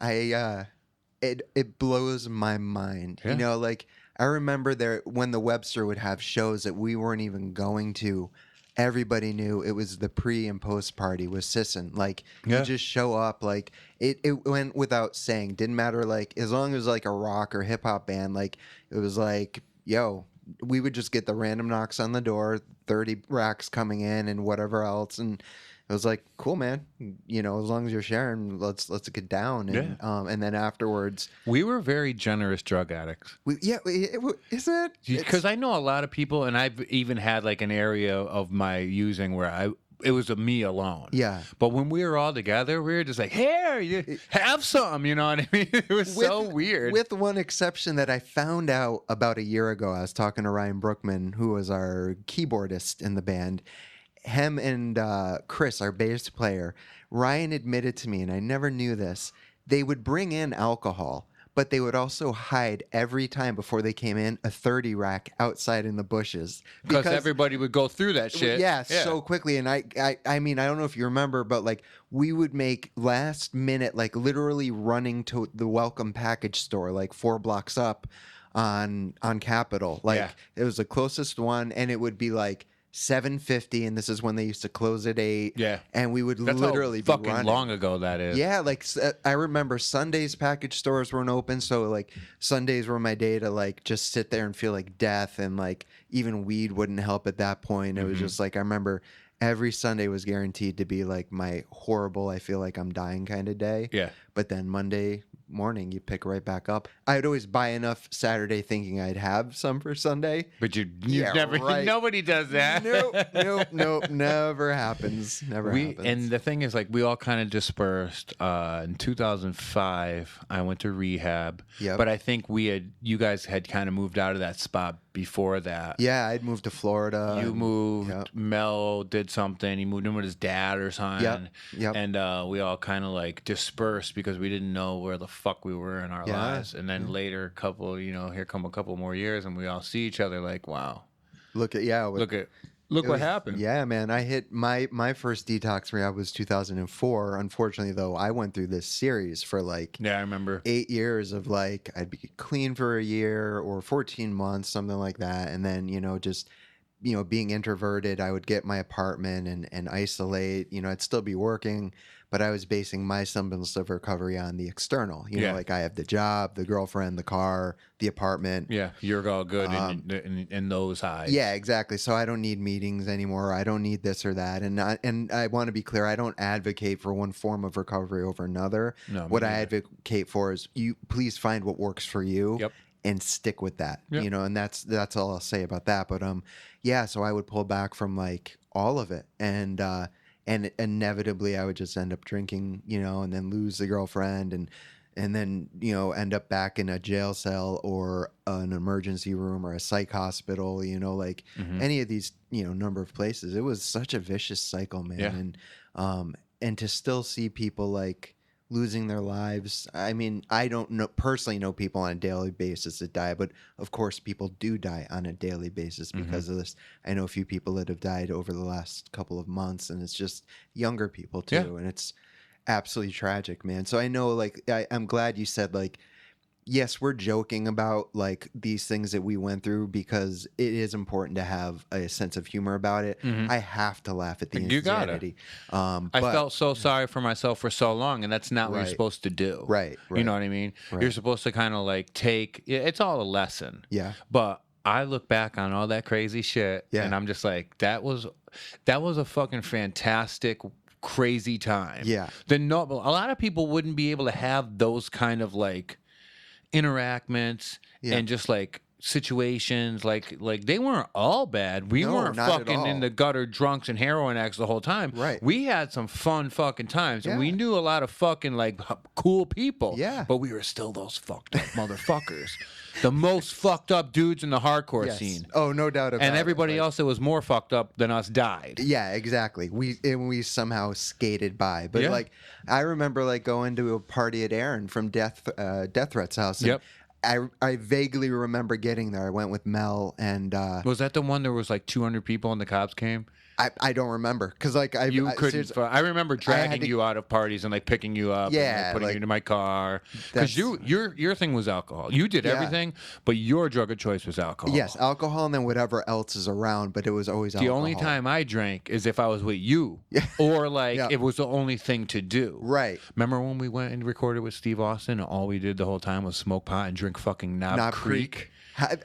it blows my mind. Yeah. You know, like I remember there when the Webster would have shows that we weren't even going to. Everybody knew it was the pre and post party with Sisson. Like Yeah. you just show up, like it went without saying. Didn't matter, like as long as it was like a rock or hip hop band, like it was like, yo, we would just get the random knocks on the door, 30 racks coming in and whatever else, and it was like, cool, man. You know, as long as you're sharing, let's get down. And and then afterwards, We were very generous drug addicts. is it? Because I know a lot of people, and I've even had like an area of my using where it was me alone. Yeah. But when we were all together, we were just like, here, you have some. You know what I mean? It was so weird. With one exception that I found out about a year ago. I was talking to Ryan Brookman, who was our keyboardist in the band. Him and Chris, our bass player, Ryan admitted to me, and I never knew this, they would bring in alcohol, but they would also hide every time before they came in a 30 rack outside in the bushes. because everybody would go through that shit. Yeah, so quickly. And I mean, I don't know if you remember, but like we would make last minute, like literally running to the welcome package store, like 4 blocks up on Capitol. Like Yeah. it was the closest one, and it would be like 7:50, and this is when they used to close at 8. Yeah. And we would That's literally how be fucking running. long ago that is. Yeah, like I remember Sundays package stores weren't open, so like Sundays were my day to like just sit there and feel like death, and like even weed wouldn't help at that point. It was just like I remember every Sunday was guaranteed to be like my horrible, I feel like I'm dying kind of day. Yeah. But then Monday morning you pick right back up. I'd always buy enough Saturday thinking I'd have some for Sunday. But you Yeah, never, right. nobody does that. Nope, never happens. Never happens. And the thing is, like, we all kind of dispersed. In 2005, I went to rehab. Yep. But I think you guys had kind of moved out of that spot before that. Yeah, I'd moved to Florida. You and- moved. Yep. Mel did something. He moved in with his dad or something. Yep. And we all kind of like dispersed because we didn't know where the fuck we were in our Yeah. lives. And then later, here come a couple more years, and we all see each other like, wow, Look what what happened. Yeah, man. I hit my first detox rehab was 2004. Unfortunately, though, I went through this series for like Yeah, I remember. 8 years of like I'd be clean for a year or 14 months, something like that, and then just being introverted, I would get my apartment and isolate. I'd still be working, but I was basing my semblance of recovery on the external. Like I have the job, the girlfriend, the car, the apartment. Yeah, you're all good in those highs. Yeah, exactly. So I don't need meetings anymore. I don't need this or that. And I want to be clear. I don't advocate for one form of recovery over another. No, what I advocate for is you please find what works for you. Yep. And stick with that, Yep. And that's all I'll say about that. But yeah. So I would pull back from like all of it, and inevitably I would just end up drinking, and then lose the girlfriend, and then end up back in a jail cell or an emergency room or a psych hospital, like any of these number of places. It was such a vicious cycle, man. Yeah. And to still see people like losing their lives. I mean, I don't personally know people on a daily basis that die, but of course people do die on a daily basis because of this. I know a few people that have died over the last couple of months, and it's just younger people too. And it's absolutely tragic, man. So I know, like, I'm glad you said, like, yes, we're joking about like these things that we went through because it is important to have a sense of humor about it. I have to laugh at the insanity. I felt so sorry for myself for so long, and that's not what you're supposed to do. Right. You know what I mean? You're supposed to kind of like it's all a lesson. Yeah. But I look back on all that crazy shit, and I'm just like, that was a fucking fantastic, crazy time. Yeah. A lot of people wouldn't be able to have those kind of like interactments and just like situations like they weren't all bad. We weren't fucking in the gutter drunks and heroin addicts the whole time. Right. We had some fun fucking times, and we knew a lot of fucking like cool people. Yeah. But we were still those fucked up motherfuckers. The most fucked up dudes in the hardcore scene. Oh, no doubt about it. And everybody else that was more fucked up than us died. Yeah, exactly. We somehow skated by. But like, I remember like going to a party at Aaron from Death Threat's house. And I vaguely remember getting there. I went with Mel and was that the one there was like 200 people and the cops came? I don't remember because like I remember dragging you out of parties and like picking you up, and like, putting you into my car because your thing was alcohol. You did everything, but your drug of choice was alcohol. Yes, alcohol, and then whatever else is around. But it was always alcohol. The only time I drank is if I was with you, or like it was the only thing to do. Right. Remember when we went and recorded with Steve Austin and all we did the whole time was smoke pot and drink fucking Knob Creek?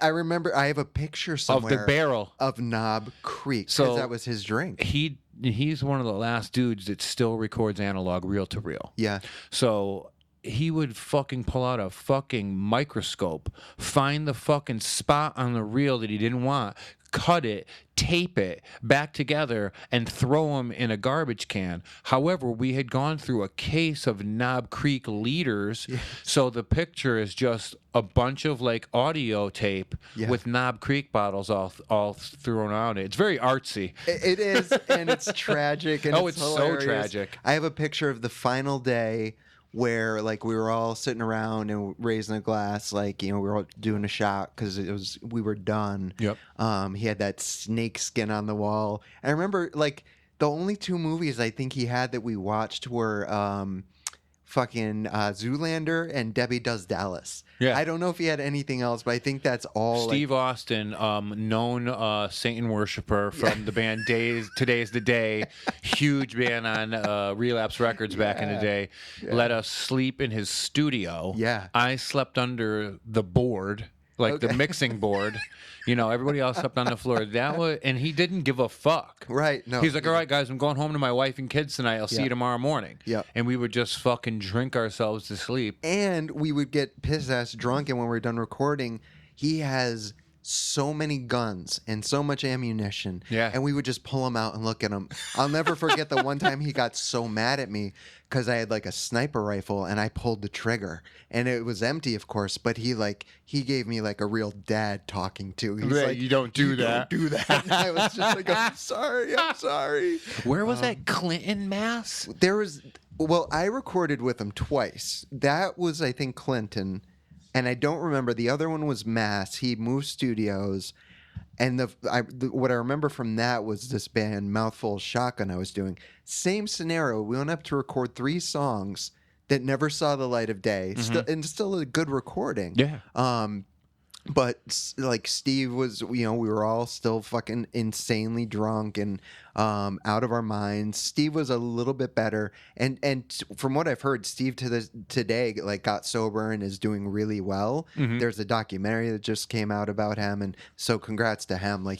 I remember I have a picture somewhere of the barrel of Knob Creek because that was his drink. He's one of the last dudes that still records analog reel to reel. Yeah. So he would fucking pull out a fucking microscope, find the fucking spot on the reel that he didn't want, cut it, tape it back together, and throw them in a garbage can. However, we had gone through a case of Knob Creek liters, so the picture is just a bunch of like audio tape with Knob Creek bottles all thrown on it. It's very artsy. It is, and it's tragic. And it's hilarious. So tragic. I have a picture of the final day where like we were all sitting around and raising a glass, like, we were all doing a shot because we were done. Yep. He had that snake skin on the wall. I remember like the only two movies I think he had that we watched were fucking Zoolander and Debbie Does Dallas. Yeah. I don't know if he had anything else, but I think that's all. Steve Austin, known Satan worshiper from the band Today's the Day, huge band on Relapse Records back in the day, let us sleep in his studio. Yeah. I slept under the board, like the mixing board. Everybody else slept on the floor. And he didn't give a fuck. Right. No. He's like, all right, guys, I'm going home to my wife and kids tonight. I'll see you tomorrow morning. Yeah. And we would just fucking drink ourselves to sleep. And we would get piss ass drunk, and when we're done recording, he has so many guns and so much ammunition. Yeah. And we would just pull them out and look at them. I'll never forget the one time he got so mad at me because I had like a sniper rifle and I pulled the trigger. And it was empty, of course, but he gave me like a real dad talking to. He's like, you don't do that. Don't do that. And I was just like, I'm sorry. Where was that Clinton mass? I recorded with him twice. That was, I think, Clinton. And I don't remember. The other one was Mass. He moved studios. And what I remember from that was this band, Mouthful Shotgun, I was doing. Same scenario. We went up to record 3 songs that never saw the light of day. Still a good recording. Yeah. but like Steve was, we were all still fucking insanely drunk and out of our minds. Steve was a little bit better, and from what I've heard, Steve today like got sober and is doing really well. There's a documentary that just came out about him, and so congrats to him. Like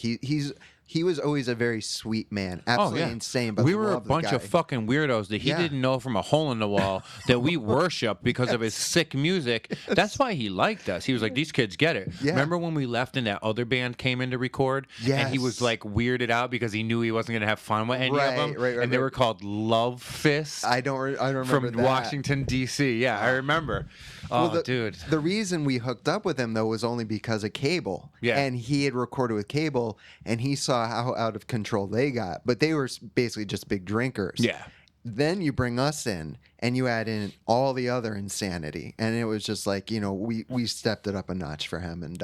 he was always a very sweet man, absolutely insane. But we were a loved the bunch guy. of fucking weirdos that he didn't know from a hole in the wall that we worship because of his sick music. That's why he liked us. He was like, these kids get it. Yeah. Remember when we left and that other band came in to record? And he was like weirded out because he knew he wasn't going to have fun with any of them. Right, and they were called Love Fist. I don't remember from that. Washington, D.C. Yeah, I remember. Oh, dude. The reason we hooked up with him, though, was only because of Cable. Yeah. And he had recorded with Cable, and he saw how out of control they got. But they were basically just big drinkers. Yeah. Then you bring us in, and you add in all the other insanity. And it was just like, we stepped it up a notch for him. And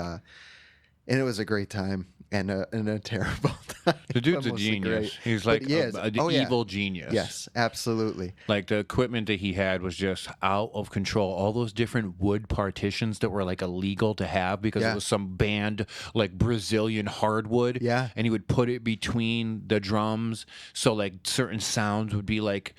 it was a great time. And a terrible time. The dude's a Mostly genius. great. He's like an Oh, yeah. evil genius. Yes, absolutely. Like the equipment that he had was just out of control. All those different wood partitions that were like illegal to have because it was some band like Brazilian hardwood. Yeah. And he would put it between the drums so like certain sounds would be like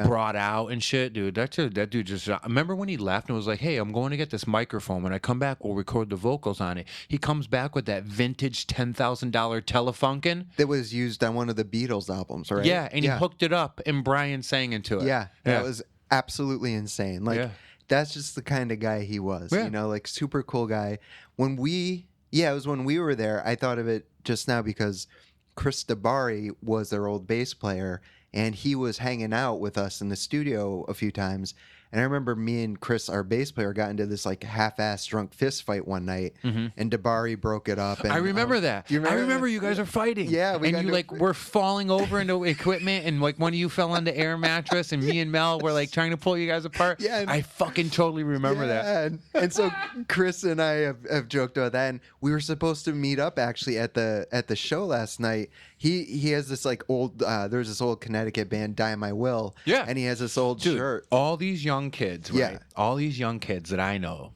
brought out and shit, dude. That dude just. I remember when he left and was like, "Hey, I'm going to get this microphone. When I come back, we'll record the vocals on it." He comes back with that vintage $10,000 Telefunken That was used on one of the Beatles albums, right? Yeah, and he hooked it up, and Brian sang into it. Yeah, that was absolutely insane. Like, that's just the kind of guy he was. Like super cool guy. It was when we were there. I thought of it just now because Chris DeBari was their old bass player. And he was hanging out with us in the studio a few times. And I remember me and Chris, our bass player, got into this like half-ass drunk fist fight one night. And DeBari broke it up. And, I remember that. You remember I remember you guys are fighting. Yeah. And you like were falling over into equipment. And like one of you fell on the air mattress. And me and Mel were like trying to pull you guys apart. Yeah. I fucking totally remember that. And so Chris and I have joked about that. And we were supposed to meet up actually at the show last night. He has this like old there's this old Connecticut band, Die My Will. Yeah. And he has this old shirt. All these young kids, right? Yeah. All these young kids that I know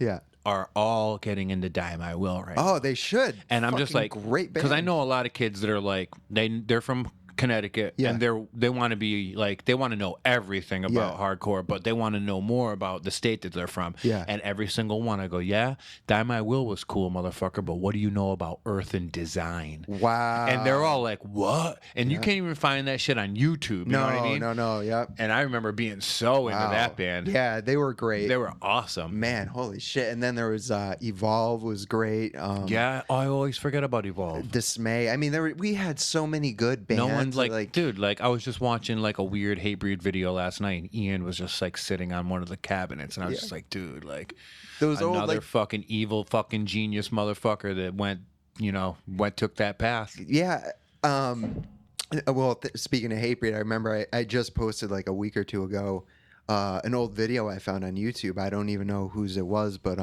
are all getting into Die My Will right now. Oh, they should. And I'm just like, great band. because I know a lot of kids that are like, they're from Connecticut, and they want to be like, they want to know everything about hardcore, but they want to know more about the state that they're from. Yeah. And every single one, I go, Die My Will was cool, motherfucker, but what do you know about Earth and Design? Wow. And they're all like, what? And you can't even find that shit on YouTube. You know what I mean? No. Yep. And I remember being so into that band. Yeah, they were great. They were awesome. Man, holy shit. And then there was Evolve was great. I always forget about Evolve. Dismay. I mean, we had so many good bands. No one's like, dude, like I was just watching like a weird Hatebreed video last night, and Ian was just like sitting on one of the cabinets, and I was just like, dude, like those another old, like, fucking evil fucking genius motherfucker that took that path. Yeah. Well, speaking of Hatebreed, I remember I just posted like a week or two ago an old video I found on YouTube. I don't even know whose it was, but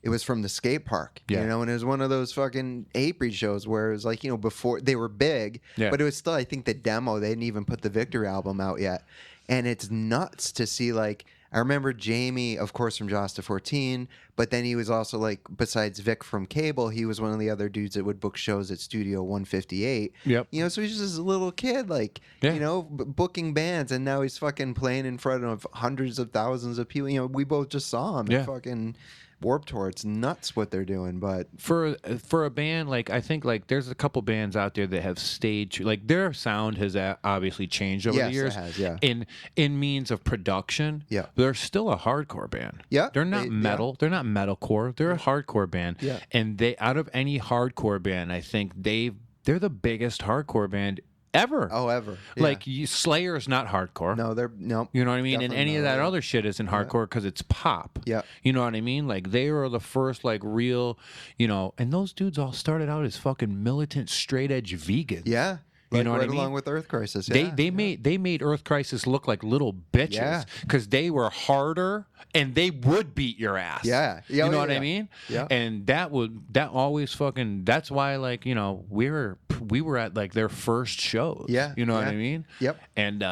it was from the skate park, and it was one of those fucking Hatebreed shows where it was like, before they were big, but it was still, I think the demo, they didn't even put the Victory album out yet. And it's nuts to see, like, I remember Jamie, of course, from Joss to 14, but then he was also like, besides Vic from Cable, he was one of the other dudes that would book shows at Studio 158. Yep. So he's just a little kid, like, booking bands, and now he's fucking playing in front of hundreds of thousands of people. We both just saw him at fucking Warped Tour. It's nuts what they're doing, but for a band, like, I think like there's a couple bands out there that have stayed true. Like their sound has obviously changed over the years. It has, in means of production. Yeah. They're still a hardcore band. Yeah. They're not metal. They're not metalcore. They're a hardcore band. Yeah. And they, out of any hardcore band, I think they're the biggest hardcore band ever. Oh, ever. Yeah. Like Slayer's not hardcore. No, they're no. You know what I mean? And Definitely any of not, that other shit isn't hardcore because it's pop. Yeah. You know what I mean? Like they were the first like real, and those dudes all started out as fucking militant straight edge vegans. Yeah. You know what I mean? Along with Earth Crisis. They made Earth Crisis look like little bitches because they were harder and they would beat your ass. Yeah. You know what I mean? Yeah. And that always fucking, that's why, like, we were at like their first shows. Yeah. You know what I mean? Yep. And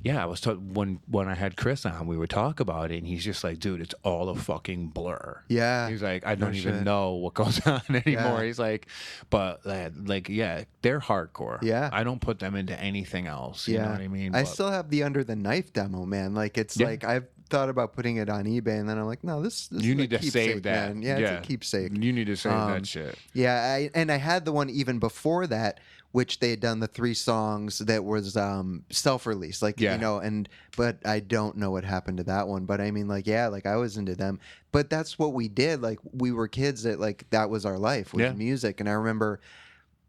Yeah, I was when I had Chris on, we would talk about it, and he's just like, dude, it's all a fucking blur. Yeah. He's like, I don't even shit. know what goes on anymore. Yeah. He's like, but like, yeah, they're hardcore. Yeah. I don't put them into anything else. You know what I mean? I But- still have the Under the Knife demo, man. Like it's Yeah. like I've thought about putting it on eBay, and then I'm like, no, this you is need a to save keepsake, that. man. Yeah, it's a keepsake. You need to save that shit. Yeah, I had the one even before that, which they had done the 3 songs that was self-released, like Yeah. you know, but I don't know what happened to that one. But I mean, like, yeah, like I was into them, but that's what we did. Like we were kids that like that was our life was Yeah. music, and I remember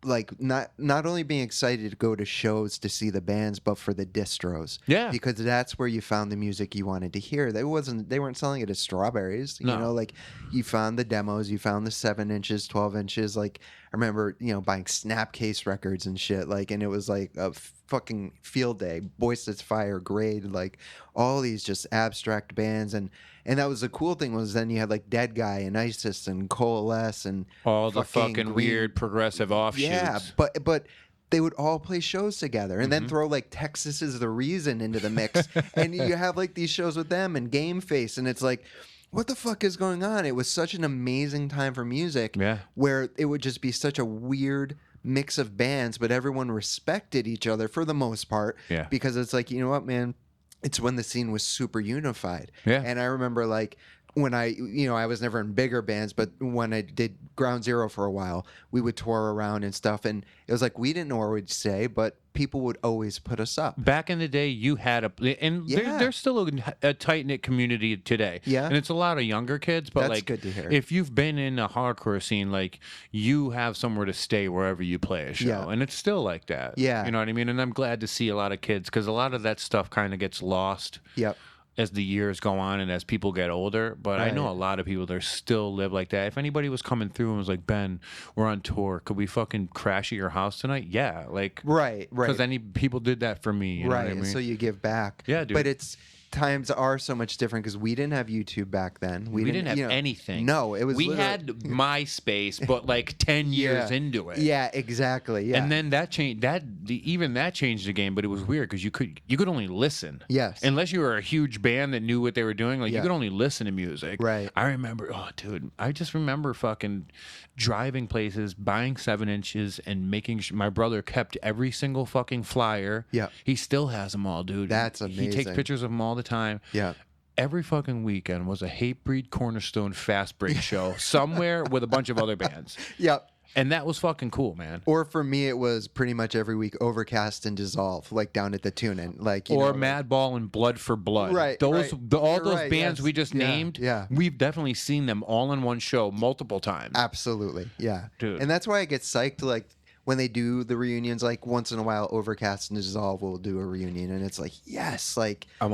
like not only being excited to go to shows to see the bands, but for the distros. Yeah. Because that's where you found the music you wanted to hear. They weren't selling it as Strawberries. No. You know, like you found the demos, you found the 7 inches, 12 inches. Like I remember, you know, buying Snapcase records and shit. Like, and it was like a fucking field day. Boys That's Fire, Grade, like all these just abstract bands. And that was the cool thing was then you had like Dead Guy and ISIS and Coalesce and All the fucking Green- weird progressive offshoots. Yeah, but they would all play shows together and then Mm-hmm. throw like Texas Is the Reason into the mix. And you have like these shows with them and Game Face. And it's like, what the fuck is going on? It was such an amazing time for music Yeah. where it would just be such a weird mix of bands, but everyone respected each other for the most part. Yeah. Because it's like, you know what, man? It's when the scene was super unified. Yeah. And I remember like when I was never in bigger bands, but when I did Ground Zero for a while, we would tour around and stuff. And it was like, we didn't know what we'd say, but people would always put us up. Back in the day, you had and Yeah. there's still a tight knit community today. Yeah. and it's a lot of younger kids. But That's like, good to hear. if you've been in a hardcore scene, like you have somewhere to stay wherever you play a show, Yeah. and it's still like that. Yeah. you know what I mean. And I'm glad to see a lot of kids because a lot of that stuff kind of gets lost. Yep. As the years go on and as people get older, but I know Right. a lot of people that still live like that. If anybody was coming through and was like, Ben, we're on tour, could we fucking crash at your house tonight? Yeah, like Right. because any people did that for me. You know Right. what I mean? So you give back. Yeah, dude. But it's times are so much different because we didn't have YouTube back then. We didn't have you know, anything. No, it was we literally- had MySpace, but like 10 years Yeah. into it. Yeah, exactly. Yeah. And then that changed. Even that changed the game, but it was weird because you could only listen. Yes. Unless you were a huge band that knew what they were doing, like you Yeah. could only listen to music. Right. I remember, oh dude, I just remember fucking driving places, buying 7 inches, and making sure my brother kept every single fucking flyer. Yeah. He still has them all, dude. That's He takes amazing. pictures of them all the time. Yeah. Every fucking weekend was a Hatebreed Cornerstone Fast Break show somewhere with a bunch of other bands. Yep. And that was fucking cool, man. Or for me, it was pretty much every week Overcast and Dissolve, like down at the tune-in, like you Or know, Madball and Blood for Blood. Right, Those right. all You're those right, bands yes. we just Yeah, named. yeah. We've definitely seen them all in one show multiple times. Absolutely, yeah, Dude. And that's why I get psyched, like when they do the reunions. Like once in a while, Overcast and Dissolve will do a reunion, and it's like yes, like I'm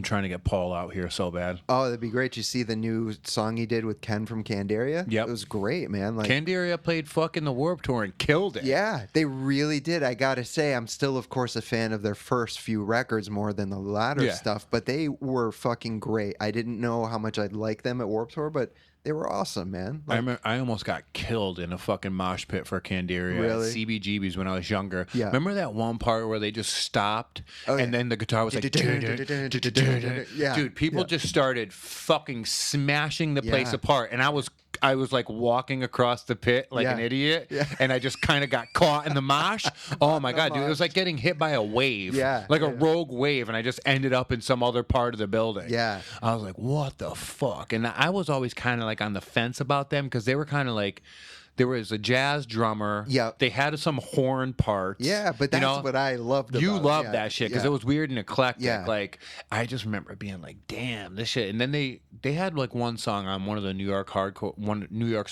trying to get Paul out here so bad. oh, that'd be great. You see the new song he did with Ken from Candaria? Yep. It was great, man. Like Candaria played fucking the Warped Tour and killed it. yeah, they really did. I gotta say, I'm still, of course, a fan of their first few records more than the latter Yeah. stuff, but they were fucking great. I didn't know how much I'd like them at Warped Tour, but they were awesome, man. I remember I almost got killed in a fucking mosh pit for Candaria Really? at CBGB's when I was younger. Yeah. Remember that one part where they just stopped Oh, and yeah. then the guitar was like Yeah, dude, people yeah. just started fucking smashing the place Yeah. apart and I was like walking across the pit like an Yeah. idiot Yeah. and I just kind of got caught in the mosh. Oh my god, dude, it was like getting hit by a wave. Yeah, Like a yeah. rogue wave and I just ended up in some other part of the building. Yeah. I was like, what the fuck? And I was always kind of like on the fence about them because they were kind of like, there was a jazz drummer. Yep. They had some horn parts. Yeah, but you that's know? what I loved about You it. loved Yeah, that shit because yeah. it was weird and eclectic. Yeah. Like, I just remember being like, damn, this shit. And then they had like one song on one of the New York's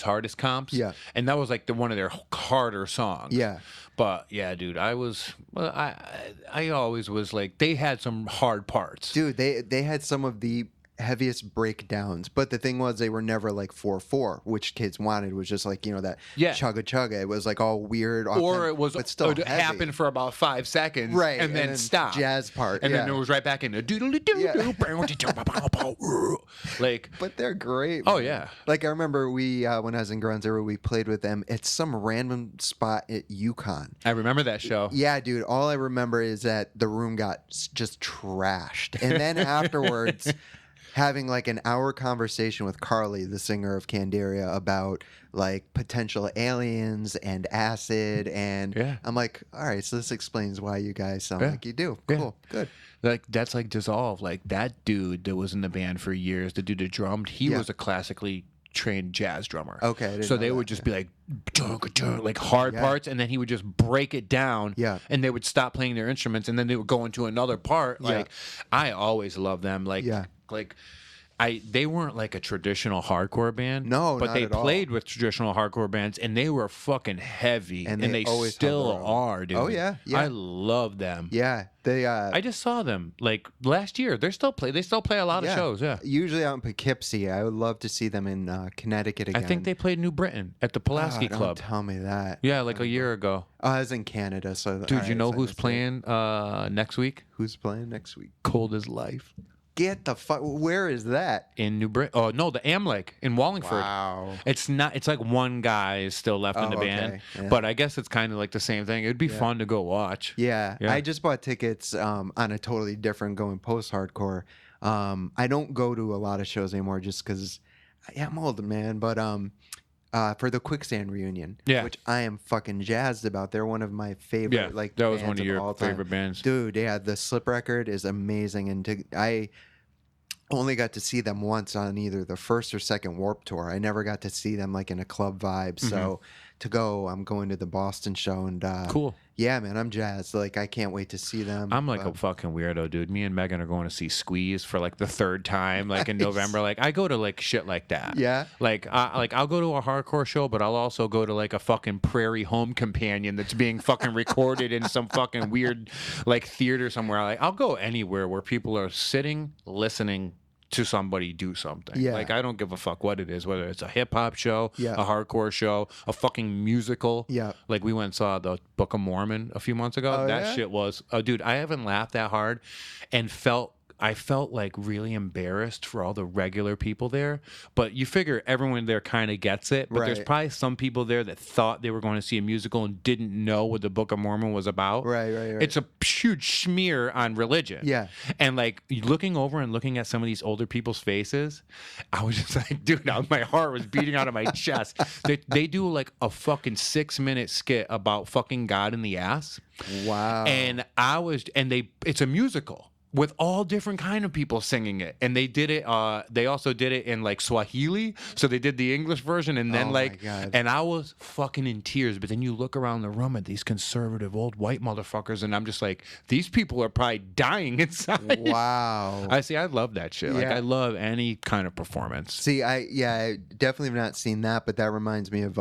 hardest comps. Yeah. And that was like one of their harder songs. Yeah. But yeah, dude, I always was like, they had some hard parts. Dude, they had some of the heaviest breakdowns. But the thing was, they were never like 4/4, which kids wanted. It was just like, that chugga chugga. It was like all weird. Or it was, but still it happened for about 5 seconds, right, and then stop. Jazz part, and then it was right back into doodly doo. Like, but they're great. Oh man. yeah. Like I remember when I was in Ground Zero, we played with them at some random spot at Yukon. I remember that show. Yeah, dude. All I remember is that the room got just trashed, and then afterwards. Having like an hour conversation with Carly, the singer of Candaria, about like potential aliens and acid, and I'm like, all right, so this explains why you guys sound like you do. Cool, good. Like that's like Dissolve. Like that dude that was in the band for years, the dude that drummed, he was a classically trained jazz drummer. Okay, so they would just be like hard parts, and then he would just break it down. Yeah, and they would stop playing their instruments, and then they would go into another part. Like I always loved them. Like they weren't like a traditional hardcore band. No, but not they at all. played with traditional hardcore bands, and they were fucking heavy, and they always still held their own. are, dude. Oh yeah, I love them. Yeah, they. I just saw them like last year. They still play a lot of shows. Yeah, usually out in Poughkeepsie. I would love to see them in Connecticut again. I think they played New Britain at the Pulaski Club. Don't tell me that. Yeah, like a year ago. I was in Canada, so. Dude, you know who's playing next week? Who's playing next week? Cold as Life. Get the fuck. Where is that? In New Britain. Oh no, the Amlake in Wallingford. Wow. It's not. It's like one guy is still left in the band, but I guess it's kind of like the same thing. It'd be fun to go watch. Yeah, I just bought tickets on a totally different going post-hardcore. I don't go to a lot of shows anymore just because I'm old, man. But for the Quicksand reunion, which I am fucking jazzed about. They're one of my favorite. Yeah, like that was bands one of your all time. favorite bands, dude. Yeah, the Slip record is amazing, and I only got to see them once on either the first or second Warped Tour. I never got to see them like in a club vibe. So to go, I'm going to the Boston show, and cool. Yeah, man, I'm jazzed. Like I can't wait to see them. I'm like a fucking weirdo, dude. Me and Megan are going to see Squeeze for like the third time, like in November. Like I go to like shit like that. Yeah. Like I'll go to a hardcore show, but I'll also go to like a fucking Prairie Home Companion that's being fucking recorded in some fucking weird like theater somewhere. Like I'll go anywhere where people are sitting, listening to somebody do something. Yeah. Like I don't give a fuck what it is, whether it's a hip hop show, Yeah. a hardcore show, a fucking musical. Yeah. Like we went and saw the Book of Mormon a few months ago. Oh, That yeah? shit was dude, I haven't laughed that hard and I felt like really embarrassed for all the regular people there. But you figure everyone there kind of gets it. But there's Right. probably some people there that thought they were going to see a musical and didn't know what the Book of Mormon was about. Right. It's a huge smear on religion. Yeah. And like looking over and looking at some of these older people's faces, I was just like, dude, my heart was beating out of my chest. They do like a fucking 6-minute skit about fucking God in the ass. Wow. And it's a musical with all different kind of people singing it, and they did it. They also did it in like Swahili, so they did the English version, and then Oh, my God. and I was fucking in tears. But then you look around the room at these conservative old white motherfuckers, and I'm just like, these people are probably dying inside. Wow. I love that shit. Like Yeah. I love any kind of performance. See, I definitely have not seen that, but that reminds me of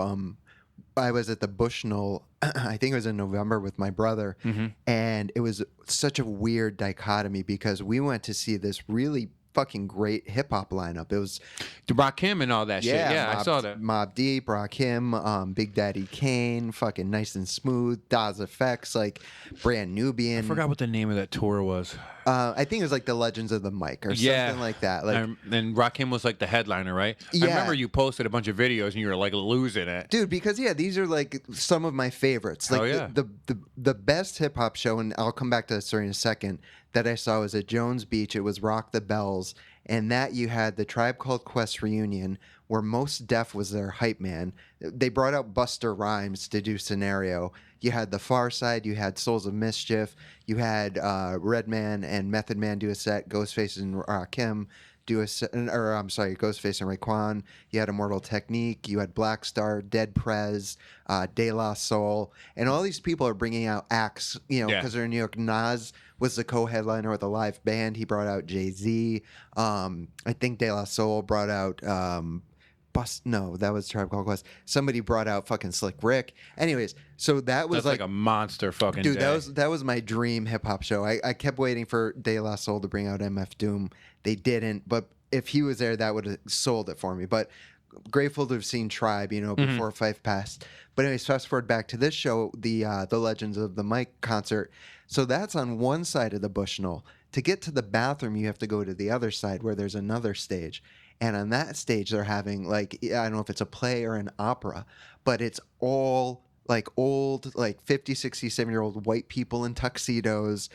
I was at the Bushnell, I think it was in November with my brother, and it was such a weird dichotomy because we went to see this really fucking great hip hop lineup. It was Rakim and all that shit. Yeah, I saw that. Mobb Deep, Rakim, Big Daddy Kane, fucking Nice and Smooth, Daz Effects, like Brand Nubian. I forgot what the name of that tour was. I think it was like the Legends of the Mic or something like that. Like, and Rakim was like the headliner, right? Yeah. I remember you posted a bunch of videos and you were like losing it. dude, because these are like some of my favorites. Like Oh, yeah. the best hip hop show, and I'll come back to this story in a second, that I saw was at Jones Beach. It was Rock the Bells, and that you had the Tribe Called Quest reunion where Mos Def was their hype man. They brought out Buster Rhymes to do Scenario. You had The Far Side, you had Souls of Mischief, you had Redman and Method Man do a set, Ghostface and Rakim do a set, Ghostface and Raekwon. You had Immortal Technique, you had Black Star, Dead Prez, De La Soul, and all these people are bringing out acts, because they're in New York. Nas was the co-headliner with a live band. He brought out Jay-Z. I think De La Soul brought out that was Tribe Called Quest. Somebody brought out fucking Slick Rick. Anyways, so that was That's like a monster fucking dude, day. that was my dream hip hop show. I kept waiting for De La Soul to bring out MF Doom. They didn't, but if he was there, that would have sold it for me. But grateful to have seen Tribe, before Fife passed. But anyways, fast forward back to this show, the Legends of the Mike concert. So that's on one side of the Bushnell. To get to the bathroom, you have to go to the other side where there's another stage. And on that stage, they're having I don't know if it's a play or an opera, but it's all like old, 50, 60, 70-year-old white people in tuxedos.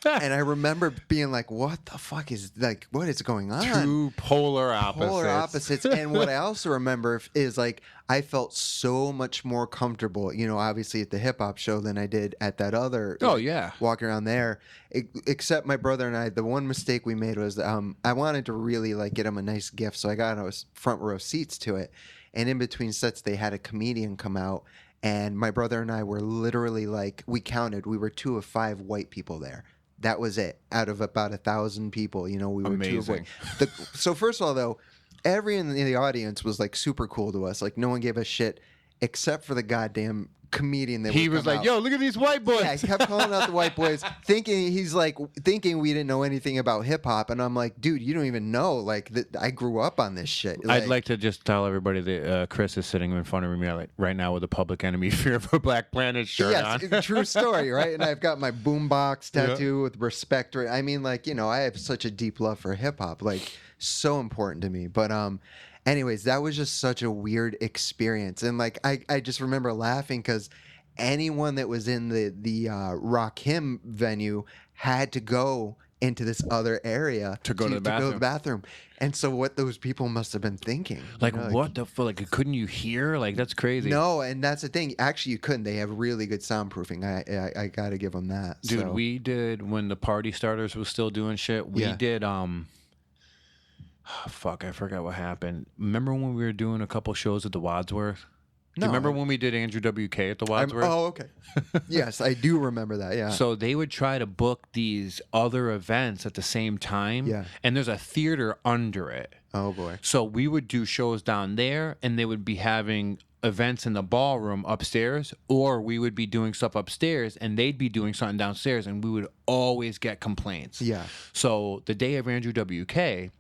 And I remember being like, what the fuck is, what is going on? Two polar opposites. Polar opposites. And what I also remember is I felt so much more comfortable, obviously at the hip hop show than I did at that other. Oh, yeah. Walking around there. Except my brother and I, the one mistake we made was I wanted to really get him a nice gift. So I got us front row seats to it. And in between sets, they had a comedian come out. And my brother and I were literally we counted. We were 2 of 5 white people there. That was it. Out of about 1,000 people, we were Amazing. 2 of white. So first of all, though, everyone in the audience was super cool to us. No one gave a shit except for the goddamn comedian that he was like, yo, look at these white boys. Yeah, he kept calling out the white boys, thinking we didn't know anything about hip hop. And I'm like, dude, you don't even know. I grew up on this shit. I'd like to just tell everybody that Chris is sitting in front of me right now with a Public Enemy Fear of a Black Planet shirt on. Yes, true story, right? And I've got my boombox tattoo with respect. I mean, I have such a deep love for hip hop, so important to me. But anyways, that was just such a weird experience. And I just remember laughing because anyone that was in the Rock Him venue had to go into this other area to go to the bathroom. And so what those people must have been thinking. What the fuck? Couldn't you hear? That's crazy. No, and that's the thing. Actually, you couldn't. They have really good soundproofing. I got to give them that. Dude, so. we did, when the Party Starters was still doing shit, we did, fuck, I forgot what happened. Remember when we were doing a couple shows at the Wadsworth? Do you remember when we did Andrew WK at the Wadsworth? Okay. Yes, I do remember that, yeah. So they would try to book these other events at the same time. Yeah. And there's a theater under it. Oh, boy. So we would do shows down there, and they would be having events in the ballroom upstairs, or we would be doing stuff upstairs, and they'd be doing something downstairs, and we would always get complaints. Yeah. So the day of Andrew WK,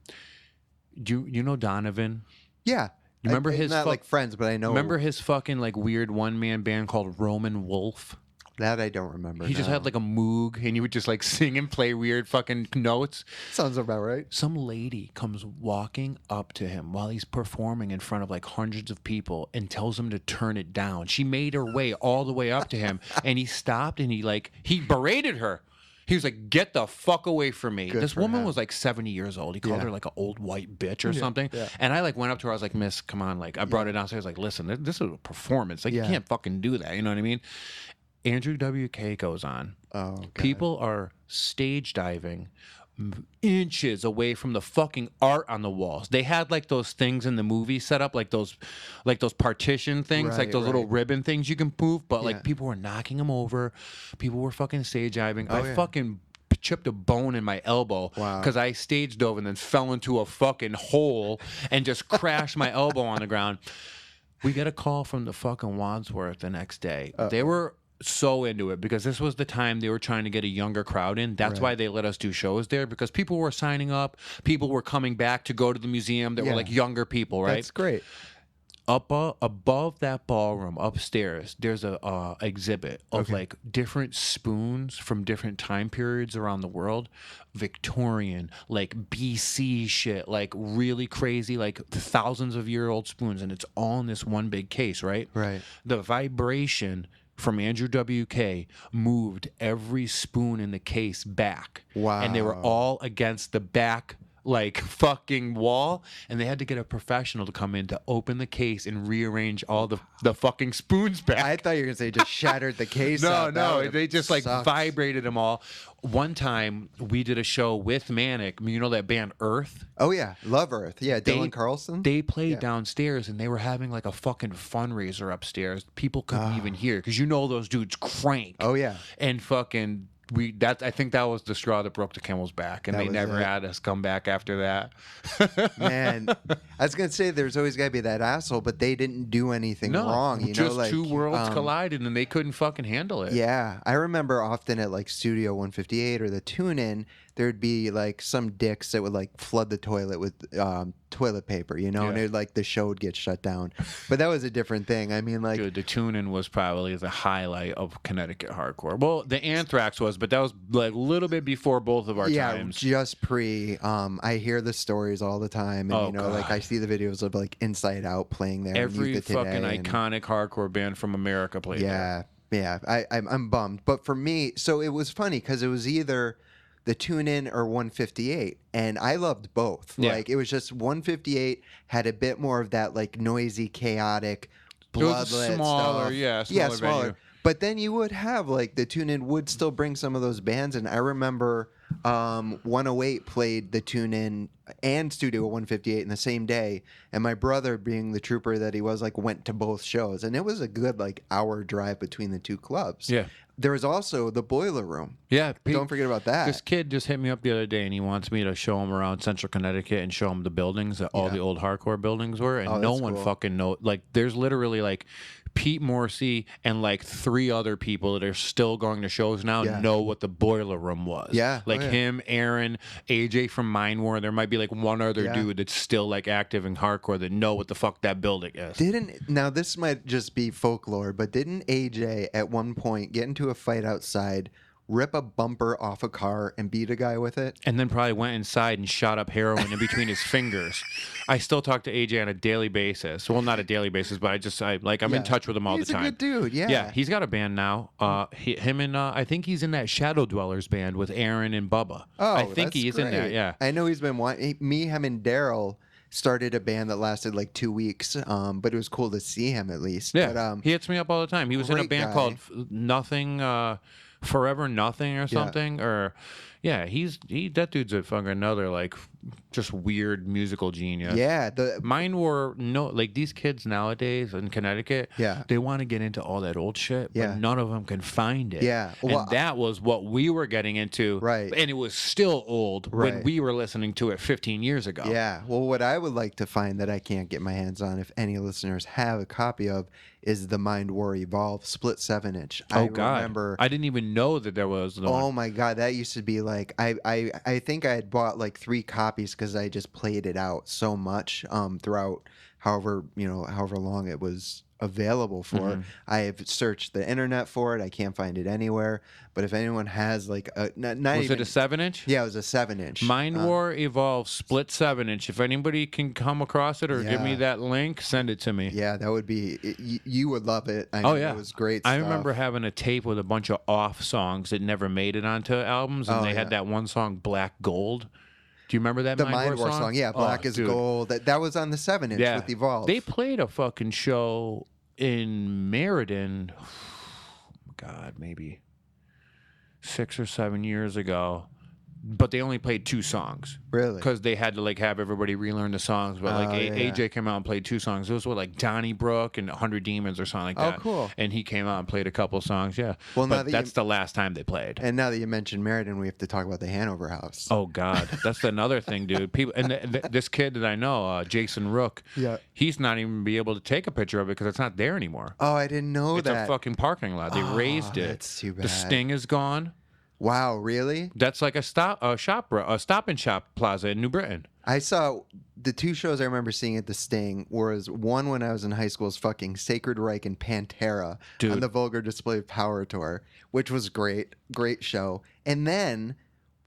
you know Donovan? Yeah. You remember his not friends, but I know. Remember his fucking weird one-man band called Roman Wolf? That I don't remember. He just had a moog, and he would just sing and play weird fucking notes. Sounds about right. Some lady comes walking up to him while he's performing in front of hundreds of people and tells him to turn it down. She made her way all the way up to him, and he stopped, and he berated her. He was like, get the fuck away from me. Good this for woman him. was 70 years old. He called her an old white bitch or something. Yeah. And I went up to her. I was like, miss, come on. I brought it downstairs. Listen, this is a performance. You can't fucking do that. You know what I mean? Andrew WK goes on. Oh, God. People are stage diving inches away from the fucking art on the walls. They had those things in the movie set up, those partition things, Right, those little right. ribbon things you can move. But Yeah. people were knocking them over. People were fucking stage diving. Oh, I yeah. fucking chipped a bone in my elbow Wow. because I stage dove and then fell into a fucking hole and just crashed my elbow on the ground. We get a call from the fucking Wadsworth the next day. They were so into it because this was the time they were trying to get a younger crowd in. That's why they let us do shows there, because people were signing up. People were coming back to go to the museum that were younger people, right? That's great. Above that ballroom upstairs, there's a exhibit of different spoons from different time periods around the world. Victorian, BC shit, really crazy, thousands of year old spoons, and it's all in this one big case, right? Right. The vibration from Andrew WK moved every spoon in the case back. Wow. And they were all against the back fucking wall, and they had to get a professional to come in to open the case and rearrange all the fucking spoons back. I thought you were going to say just shattered the case No, out. That no, would've they just sucked. vibrated them all. One time we did a show with Manic. You know that band Earth? Oh, yeah. Love Earth. Yeah, Dylan Carlson. They played downstairs, and they were having a fucking fundraiser upstairs. People couldn't even hear because those dudes crank. Oh, yeah. And fucking I think that was the straw that broke the camel's back, and That they was never it. had us come back after that. Man, I was going to say there's always got to be that asshole, but they didn't do anything wrong. Just two worlds collided, and they couldn't fucking handle it. Yeah, I remember often at Studio 158 or the Tune In, there'd be like some dicks that would like flood the toilet with toilet paper, and it, like the show would get shut down. But that was a different thing. I mean, like, dude, the tune-in was probably the highlight of Connecticut hardcore. Well, the Anthrax was, but that was like a little bit before both of our times. Just pre. I hear the stories all the time, and like I see the videos of like Inside Out playing there. Every and fucking iconic hardcore band from America played there. Yeah. I'm bummed, but for me, so it was funny because it was either the Tune-In or 158, and I loved both. Yeah. Like, it was just 158 had a bit more of that like noisy, chaotic, bloodlet smaller, stuff. smaller venue. But then you would have like the Tune-In would still bring some of those bands, and I remember 108 played the Tune-In and Studio 158 in the same day, and my brother, being the trooper that he was, like went to both shows, and it was a good like hour drive between the two clubs. Yeah. There was also the Boiler Room. Yeah, Don't forget about that. This kid just hit me up the other day, and he wants me to show him around Central Connecticut and show him the buildings that all the old hardcore buildings were, and no one fucking know. Like, there's literally like Pete Morrissey and like 3 other people that are still going to shows now know what the Boiler Room was. Yeah. Like him, Aaron, AJ from Mind War. There might be like one other dude that's still like active in hardcore that know what the fuck that building is. Now this might just be folklore, but didn't AJ at one point get into a fight outside, rip a bumper off a car, and beat a guy with it? And then probably went inside and shot up heroin in between his fingers. I still talk to AJ on a daily basis. Well, not a daily basis, but I'm in touch with him all the time. He's a good dude, yeah. Yeah, he's got a band now. Him and I think he's in that Shadow Dwellers band with Aaron and Bubba. Oh, I think he's in there, yeah. I know he's been him and Daryl started a band that lasted like 2 weeks, but it was cool to see him at least. Yeah, But, he hits me up all the time. He was in a great band guy. called Nothing... Forever Nothing or something, or that dude's a fucking another like just weird musical genius. Yeah, Mine were like these kids nowadays in Connecticut. Yeah. They want to get into all that old shit, but none of them can find it. Yeah, well, and that was what we were getting into, right? And it was still old when we were listening to it 15 years ago. Yeah. Well, what I would like to find that I can't get my hands on, if any listeners have a copy of, is the Mind War Evolve split 7-inch. Oh God! Remember, I didn't even know that there was. Oh my God, that used to be like I think I had bought like 3 copies because I just played it out so much throughout however long it was available for. Mm-hmm. I have searched the internet for it. I can't find it anywhere. But if anyone has like a was it a 7-inch? Yeah, it was a 7-inch. Mind War Evolve split 7-inch. If anybody can come across it or give me that link, send it to me. Yeah, that would be. You would love it. I mean, it was great. I stuff. remember having a tape with a bunch of off songs that never made it onto albums, and they had that one song, Black Gold. Do you remember that the Mind War song? Yeah, Black is Gold. That was on the 7-inch with Evolve. They played a fucking show in Meriden. God, maybe 6 or 7 years ago. But they only played 2 songs. Really? Because they had to like have everybody relearn the songs. But like AJ came out and played 2 songs. It was with like Donnybrook and 100 Demons or something like that. Oh, cool. And he came out and played a couple songs. Yeah. Well, but that's the last time they played. And now that you mentioned Meriden, we have to talk about the Hanover House. Oh God, that's another thing, dude. People and this kid that I know, Jason Rook. Yeah. He's not even be able to take a picture of it because it's not there anymore. Oh, I didn't know that. It's a fucking parking lot. They raised it. That's too bad. The Sting is gone. Wow, really? That's like a Stop and Shop plaza in New Britain. I saw the 2 shows I remember seeing at the Sting was one when I was in high school, is fucking Sacred Reich and Pantera on the Vulgar Display of Power tour, which was great show. And then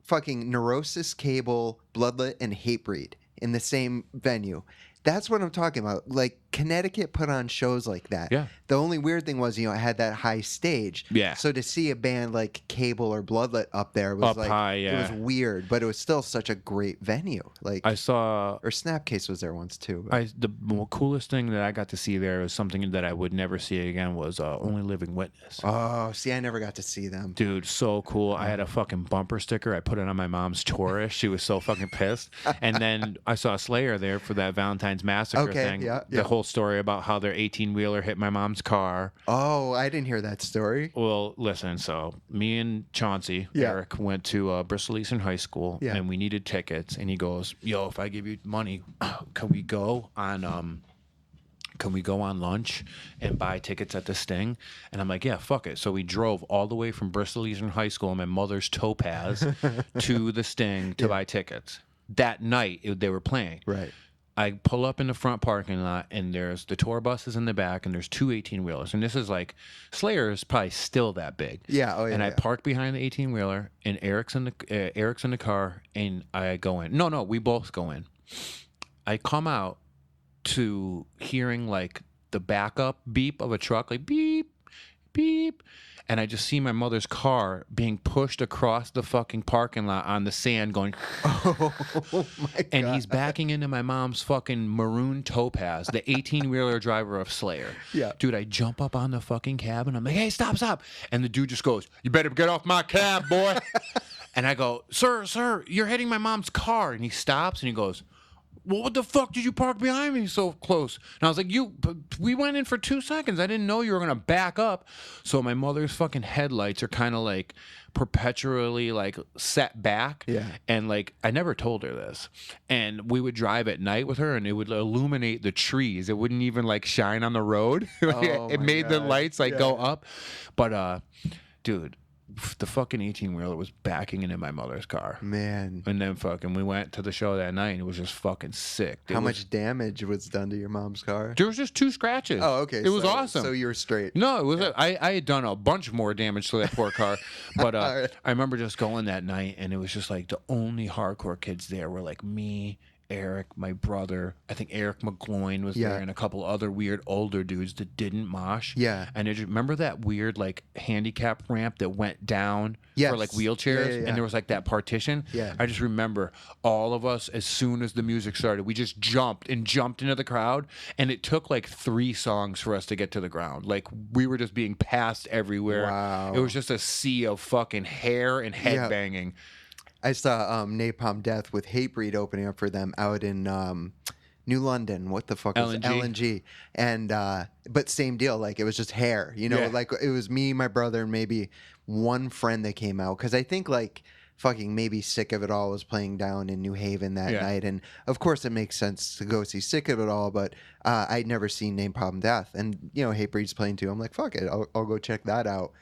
fucking Neurosis, Cable, Bloodlet, and Hatebreed in the same venue. That's what I'm talking about. Like, Connecticut put on shows like that. Yeah. The only weird thing was, it had that high stage. Yeah. So to see a band like Cable or Bloodlet up there was Up high, it was weird, but it was still such a great venue. Like, I saw, or Snapcase was there once too. the coolest thing that I got to see there was something that I would never see again was Only Living Witness. Oh, see, I never got to see them. Dude, so cool. I had a fucking bumper sticker. I put it on my mom's Taurus. She was so fucking pissed. And then I saw Slayer there for that Valentine's Massacre thing. Yeah. The whole story about how their 18-wheeler hit my mom's car. Oh, I didn't hear that story. Well, listen, so me and Chauncey, Eric, went to Bristol Eastern High School, and we needed tickets. And he goes, yo, if I give you money, can we go on can we go on lunch and buy tickets at the Sting? And I'm like, yeah, fuck it. So we drove all the way from Bristol Eastern High School in my mother's Topaz to the Sting to buy tickets. That night, they were playing. Right. I pull up in the front parking lot, and there's the tour buses in the back, and there's two 18-wheelers. And this is like, Slayer is probably still that big. Yeah, oh yeah. And I yeah. park behind the 18-wheeler, and Eric's in the car, and I go in. No, we both go in. I come out to hearing like the backup beep of a truck, like beep, beep. And I just see my mother's car being pushed across the fucking parking lot on the sand going, Oh my God. and he's backing into my mom's fucking maroon Topaz, the 18-wheeler driver of Slayer. Yeah. Dude, I jump up on the fucking cab and I'm like, hey, stop. And the dude just goes, you better get off my cab, boy. And I go, sir, you're hitting my mom's car. And he stops and he goes, well, what the fuck did you park behind me so close? And I was like, we went in for 2 seconds. I didn't know you were going to back up. So my mother's fucking headlights are kind of like perpetually like set back. Yeah. And like, I never told her this. And we would drive at night with her and it would illuminate the trees. It wouldn't even like shine on the road. Oh it my made the God. lights like Yeah. go up. But, dude, the fucking 18-wheeler was backing into my mother's car. Man. And then fucking we went to the show that night and it was just fucking sick. How much damage was done to your mom's car? There was just 2 scratches. Oh, okay. It was so, awesome. So you were straight. No, it was. I had done a bunch more damage to that poor car, but All right. I remember just going that night, and it was just like the only hardcore kids there were like me, Eric, my brother. I think Eric McGloin was Yeah. there, and a couple other weird older dudes that didn't mosh. Yeah. And remember that weird like handicap ramp that went down Yes. for like wheelchairs, Yeah. and there was like that partition. Yeah. I just remember all of us as soon as the music started, we just jumped into the crowd, and it took like 3 songs for us to get to the ground. Like we were just being passed everywhere. Wow. It was just a sea of fucking hair and head Yeah. banging. I saw Napalm Death with Hatebreed opening up for them out in New London. What the fuck was it? LNG. LNG. And but same deal. Like it was just hair. You know, Yeah. like it was me, my brother, and maybe one friend that came out. Because I think like fucking maybe Sick of It All was playing down in New Haven that Yeah. night. And of course it makes sense to go see Sick of It All, but I'd never seen Napalm Death. And you know, Hatebreed's playing too. I'm like, fuck it, I'll go check that out.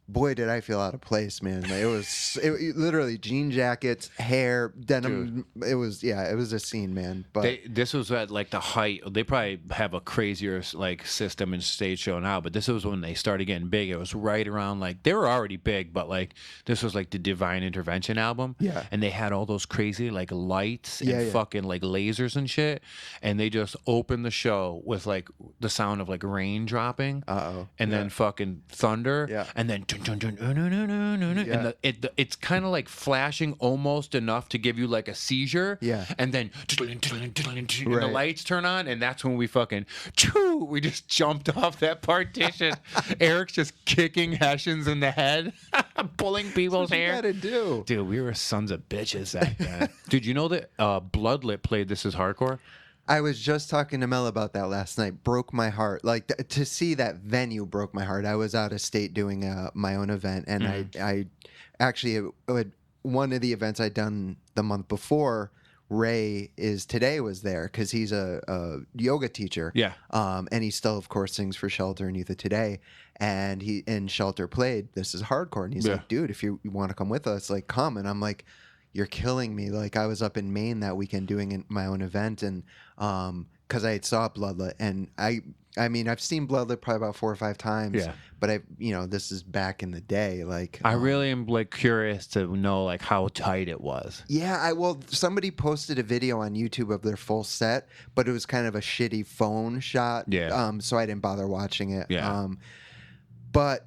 Boy, did I feel out of place, man. Like, it was literally jean jackets, hair, denim. It was a scene, man. But This was at like the height. They probably have a crazier like system and stage show now, but this was when they started getting big. It was right around like they were already big, but like this was like the Divine Intervention album. Yeah. And they had all those crazy like lights and Yeah, yeah. fucking like lasers and shit. And they just opened the show with like the sound of like rain dropping. Uh-oh. And then fucking thunder. Yeah. And then and it's kind of like flashing almost enough to give you like a seizure. Yeah. And then and the Right. lights turn on, and that's when we fucking we just jumped off that partition. Eric's just kicking Hessians in the head, pulling people's what you hair. gotta do. Dude, we were sons of bitches back then. Dude, you know that Bloodlit played This Is Hardcore? I was just talking to Mel about that last night. Broke my heart. Like to see that venue broke my heart. I was out of state doing my own event, and I actually one of the events I'd done the month before. Ray was there because he's a yoga teacher. Yeah. And he still, of course, sings for Shelter and Youth of Today. And Shelter played This Is Hardcore, and he's Yeah. like, dude, if you want to come with us, like, come. And I'm like, you're killing me. Like, I was up in Maine that weekend doing my own event, and because I had saw Bloodlet, and I mean, I've seen Bloodlet probably about 4 or 5 times. Yeah. But this is back in the day. Like, I really am like curious to know like how tight it was. yeah, somebody posted a video on YouTube of their full set, but it was kind of a shitty phone shot. Yeah. So I didn't bother watching it. Yeah. But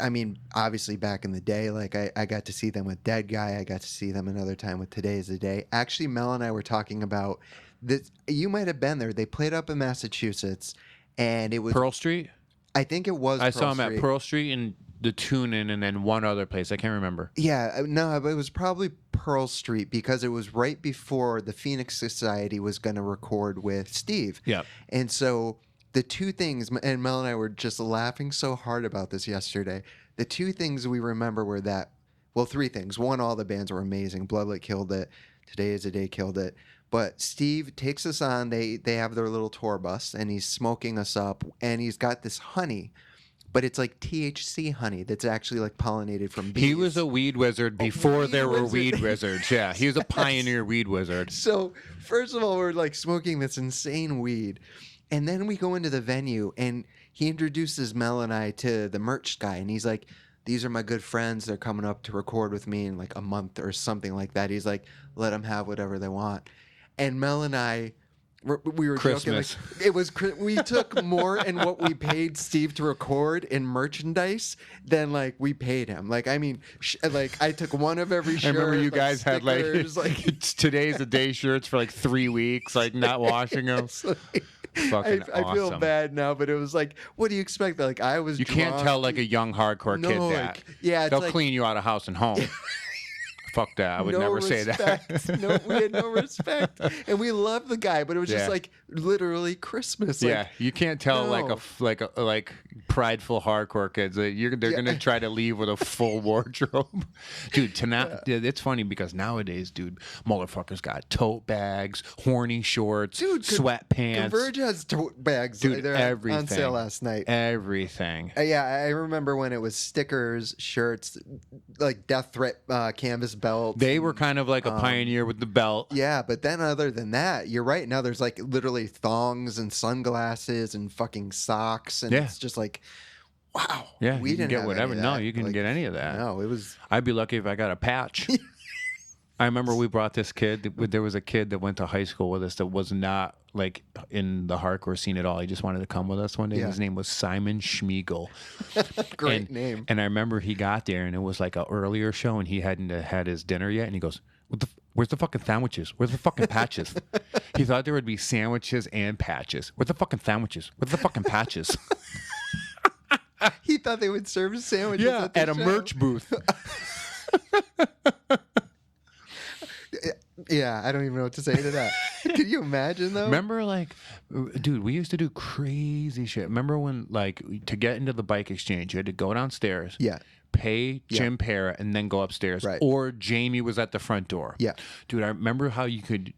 I mean, obviously back in the day, like I got to see them with Dead Guy. I got to see them another time with Today Is the Day. Actually, Mel and I were talking about this. You might have been there. They played up in Massachusetts, and it was Pearl Street? I think it was. I Pearl saw him Street. at Pearl Street and the Tune-In, and then one other place. I can't remember. Yeah, no, but it was probably Pearl Street because it was right before the Phoenix Society was going to record with Steve. Yeah. And so the two things, and Mel and I were just laughing so hard about this yesterday. The two things we remember were that, well, 3 things. One, all the bands were amazing. Bloodlet killed it. Today Is the Day killed it. But Steve takes us on. They have their little tour bus, and he's smoking us up, and he's got this honey, but it's like THC honey that's actually like pollinated from bees. He was a weed wizard before weed there were wizard. weed wizards. Yeah, he was a pioneer weed wizard. So first of all, we're like smoking this insane weed, and then we go into the venue, and he introduces Mel and I to the merch guy, and he's like, "These are my good friends. They're coming up to record with me in like a month or something like that." He's like, "Let them have whatever they want." And Mel and I, we were Christmas. joking. Like, it was we took more in what we paid Steve to record in merchandise than like we paid him. Like I mean, like I took one of every I shirt. remember you like, guys had like, stickers, today's the day shirts for like 3 weeks, like not washing them. It's like- Fucking I feel awesome. bad now, but it was like, what do you expect? Like I was. You can't drunk. tell like a young hardcore kid No, that. like, yeah, it's They'll like- clean you out of house and home. Fuck that. I would No never say that. respect. No, we had no respect, and we loved the guy, but it was Yeah. just like literally Christmas. Like, Yeah, you can't tell no. like prideful hardcore kids. They're gonna try to leave with a full wardrobe, dude. It's funny because nowadays, dude, motherfuckers got tote bags, horny shorts, Dude, sweatpants, Converge has tote bags. dude. They're Everything on sale last night. Everything. Yeah, I remember when it was stickers, shirts, like death threat canvas belts. They were kind of like a pioneer with the belt. Yeah, but then other than that, you're right. Now there's like literally thongs and sunglasses and fucking socks, and Yeah. it's just like, wow. Yeah, we you didn't can get have whatever. Any of No, that. you can Like, get any of that. No, it was. I'd be lucky if I got a patch. I remember we brought this kid. There was a kid that went to high school with us that was not like in the hardcore scene at all. He just wanted to come with us one day. Yeah. His name was Simon Schmiegel. Great and, name. And I remember he got there and it was like an earlier show and he hadn't had his dinner yet. And he goes, "Where's the fucking sandwiches? Where's the fucking patches?" He thought there would be sandwiches and patches. Where's the fucking sandwiches? Where's the fucking patches? He thought they would serve sandwiches at a show. merch booth. Yeah, I don't even know what to say to that. Could you imagine though? Remember, like, dude, we used to do crazy shit. Remember when, like, to get into the bike exchange, you had to go downstairs, Yeah. pay Jim Parra, and then go upstairs. Right. Or Jamie was at the front door. Yeah. Dude, I remember how you could,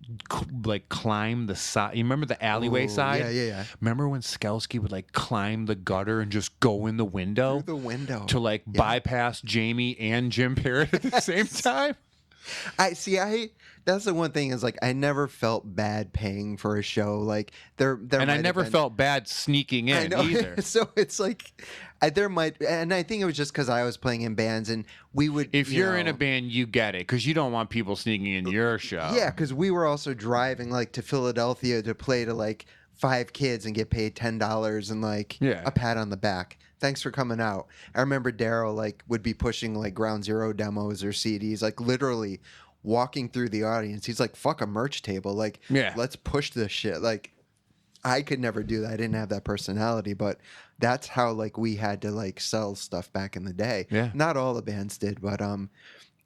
like, climb the side. You remember the alleyway Ooh, side? yeah. Remember when Skelsky would, like, climb the gutter and just go in the window? Through the window. To, like, bypass Jamie and Jim Parra at the same time? That's the one thing is like I never felt bad paying for a show. Like there And might I have never been- felt bad sneaking I in know. either. So it's like there might, and I think it was just because I was playing in bands and we would. If you you're in know- a band, you get it because you don't want people sneaking in your show. yeah, because we were also driving like to Philadelphia to play to like 5 kids and get paid $10 and like Yeah. a pat on the back. Thanks for coming out. I remember Daryl like would be pushing like Ground Zero demos or CDs, like literally walking through the audience. He's like, "Fuck a merch table, like, Yeah. let's push this shit." Like, I could never do that. I didn't have that personality, but that's how like we had to like sell stuff back in the day. Yeah. Not all the bands did, but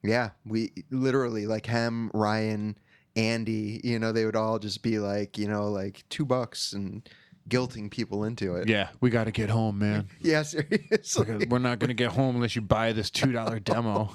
yeah, we literally like Hem, Ryan, Andy, you know, they would all just be like, you know, like $2 and guilting people into it. Yeah, we got to get home, man. Yeah, seriously. We're not going to get home unless you buy this $2 demo.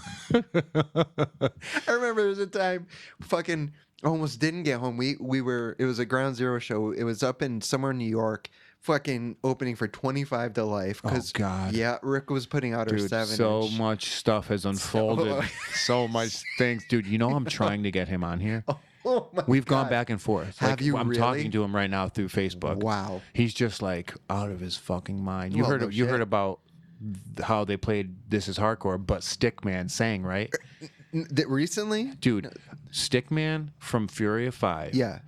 I remember there was a time fucking almost didn't get home. We were, it was a Ground Zero show. It was up in somewhere in New York, fucking opening for 25 to Life. Oh, God. Yeah, Rick was putting out her Dude, 7 so inch. much stuff has unfolded. So much things. Dude, you know I'm trying to get him on here. Oh my We've gone God. back and forth. Have Like, you I'm really? talking to him right now through Facebook. Wow. He's just like out of his fucking mind. You Well, heard no you shit. heard about how they played This Is Hardcore, but Stickman sang, right? Recently? Dude, Stickman from Fury of 5 Yeah.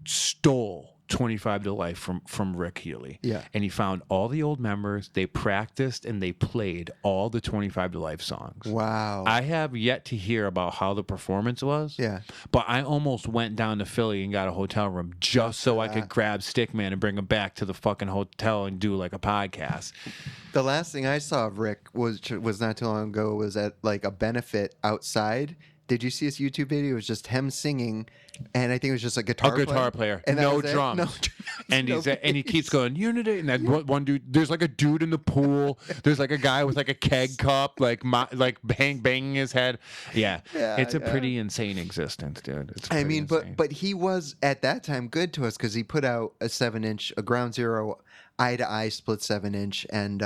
stole 25 to Life from Rick Healy. Yeah. And he found all the old members, they practiced and they played all the 25 to Life songs. Wow. I have yet to hear about how the performance was. Yeah. But I almost went down to Philly and got a hotel room just so I could grab Stickman and bring him back to the fucking hotel and do like a podcast. The last thing I saw of Rick was not too long ago was at like a benefit outside Did you see his YouTube video? It was just him singing, and I think it was just a guitar player. And that No was it. drums. No, And no and he bass. keeps going unity. And that one dude, there's like a dude in the pool. There's like a guy with like a keg cup, like banging his head. Yeah, Yeah, it's a yeah. pretty insane existence, dude. It's I pretty mean, insane. but he was at that time good to us because he put out a 7-inch, a Ground Zero eye to eye split 7-inch, and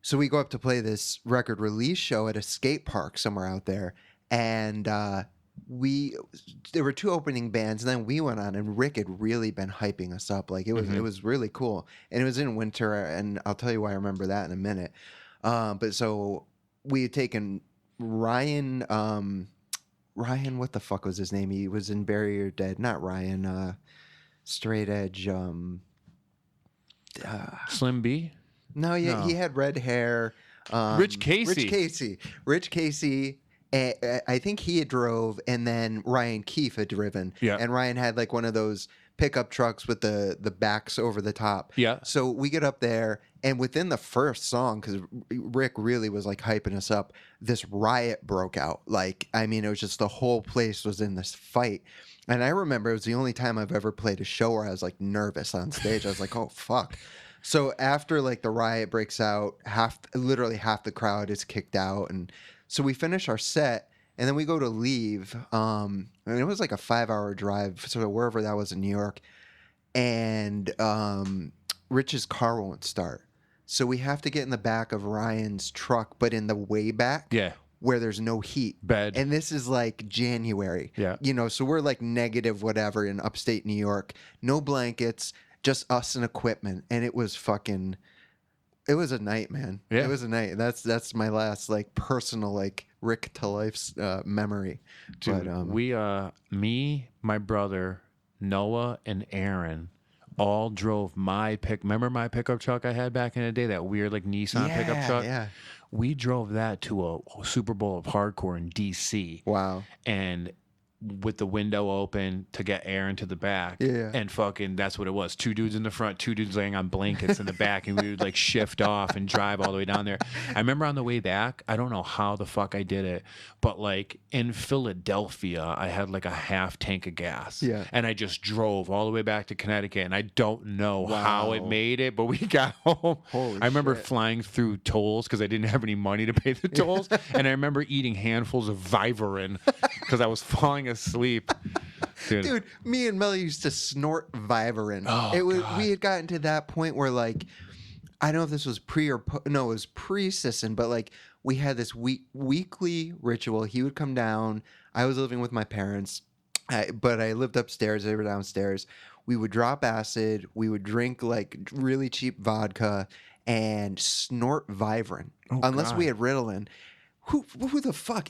so we go up to play this record release show at a skate park somewhere out there, and there were 2 opening bands, and then we went on, and Rick had really been hyping us up. Like it was really cool, and it was in winter, and I'll tell you why I remember that in a minute. But so we had taken Ryan. Ryan, what the fuck was his name? He was in Bury or Dead. Not Ryan. Straight Edge. Slim B. No, yeah, No. he had red hair. Rich Casey. Rich Casey. I think he had drove, and then Ryan Keefe had driven. Yeah. And Ryan had like one of those pickup trucks with the backs over the top. Yeah. So we get up there, and within the first song, because Rick really was like hyping us up, this riot broke out. Like, I mean, it was just the whole place was in this fight. And I remember it was the only time I've ever played a show where I was like nervous on stage. I was like, oh fuck. So after like the riot breaks out, literally half the crowd is kicked out, and so we finish our set, and then we go to leave. And it was like a 5-hour drive, sort of wherever that was in New York, and Rich's car won't start, so we have to get in the back of Ryan's truck, but in the way back, Yeah. where there's no heat. Bed. And this is like January. Yeah. You know, so we're like negative whatever in upstate New York. No blankets, just us and equipment. And it was it was a night, man. Yeah. It was a night. That's my last like personal like Rick to life's memory. Dude, But, we me, my brother, Noah, and Aaron all drove remember my pickup truck I had back in the day, that weird like Nissan pickup truck? Yeah. We drove that to a Super Bowl of Hardcore in DC. Wow. And with the window open to get air into the back. Yeah. And fucking, that's what it was. 2 dudes in the front, 2 dudes laying on blankets in the back, and we would like shift off and drive all the way down there. I remember on the way back, I don't know how the fuck I did it, but like in Philadelphia, I had like a half tank of gas. Yeah. And I just drove all the way back to Connecticut, and I don't know how it Wow. made it, but we got home. Holy I remember shit. flying through tolls because I didn't have any money to pay the tolls. And I remember eating handfuls of Vivarin because I was falling asleep. Dude, me and Mel used to snort Vivarin. Oh, God. We had gotten to that point where like, I don't know if this was it was pre-Sisson, but like we had this weekly ritual. He would come down. I was living with my parents, but I lived upstairs. They were downstairs. We would drop acid. We would drink like really cheap vodka and snort Vivarin, unless we God. had Ritalin. Who the fuck?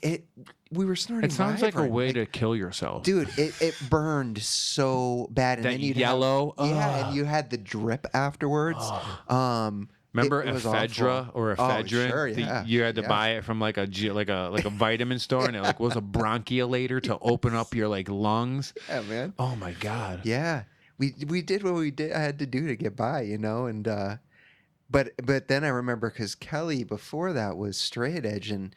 We were snorting. It sounds like a Vivarin. way to kill yourself. Dude, it burned so bad, and That then you'd yellow? and you had the drip afterwards. Remember it was ephedra awful. or ephedrine? Sure, yeah. You had to Yeah. buy it from like a vitamin store, and it like was a bronchulator to open up your like lungs. Yeah, man. Oh my God. Yeah, we did what we did. I had to do to get by, you know, and but then I remember because Kelly before that was straight edge, and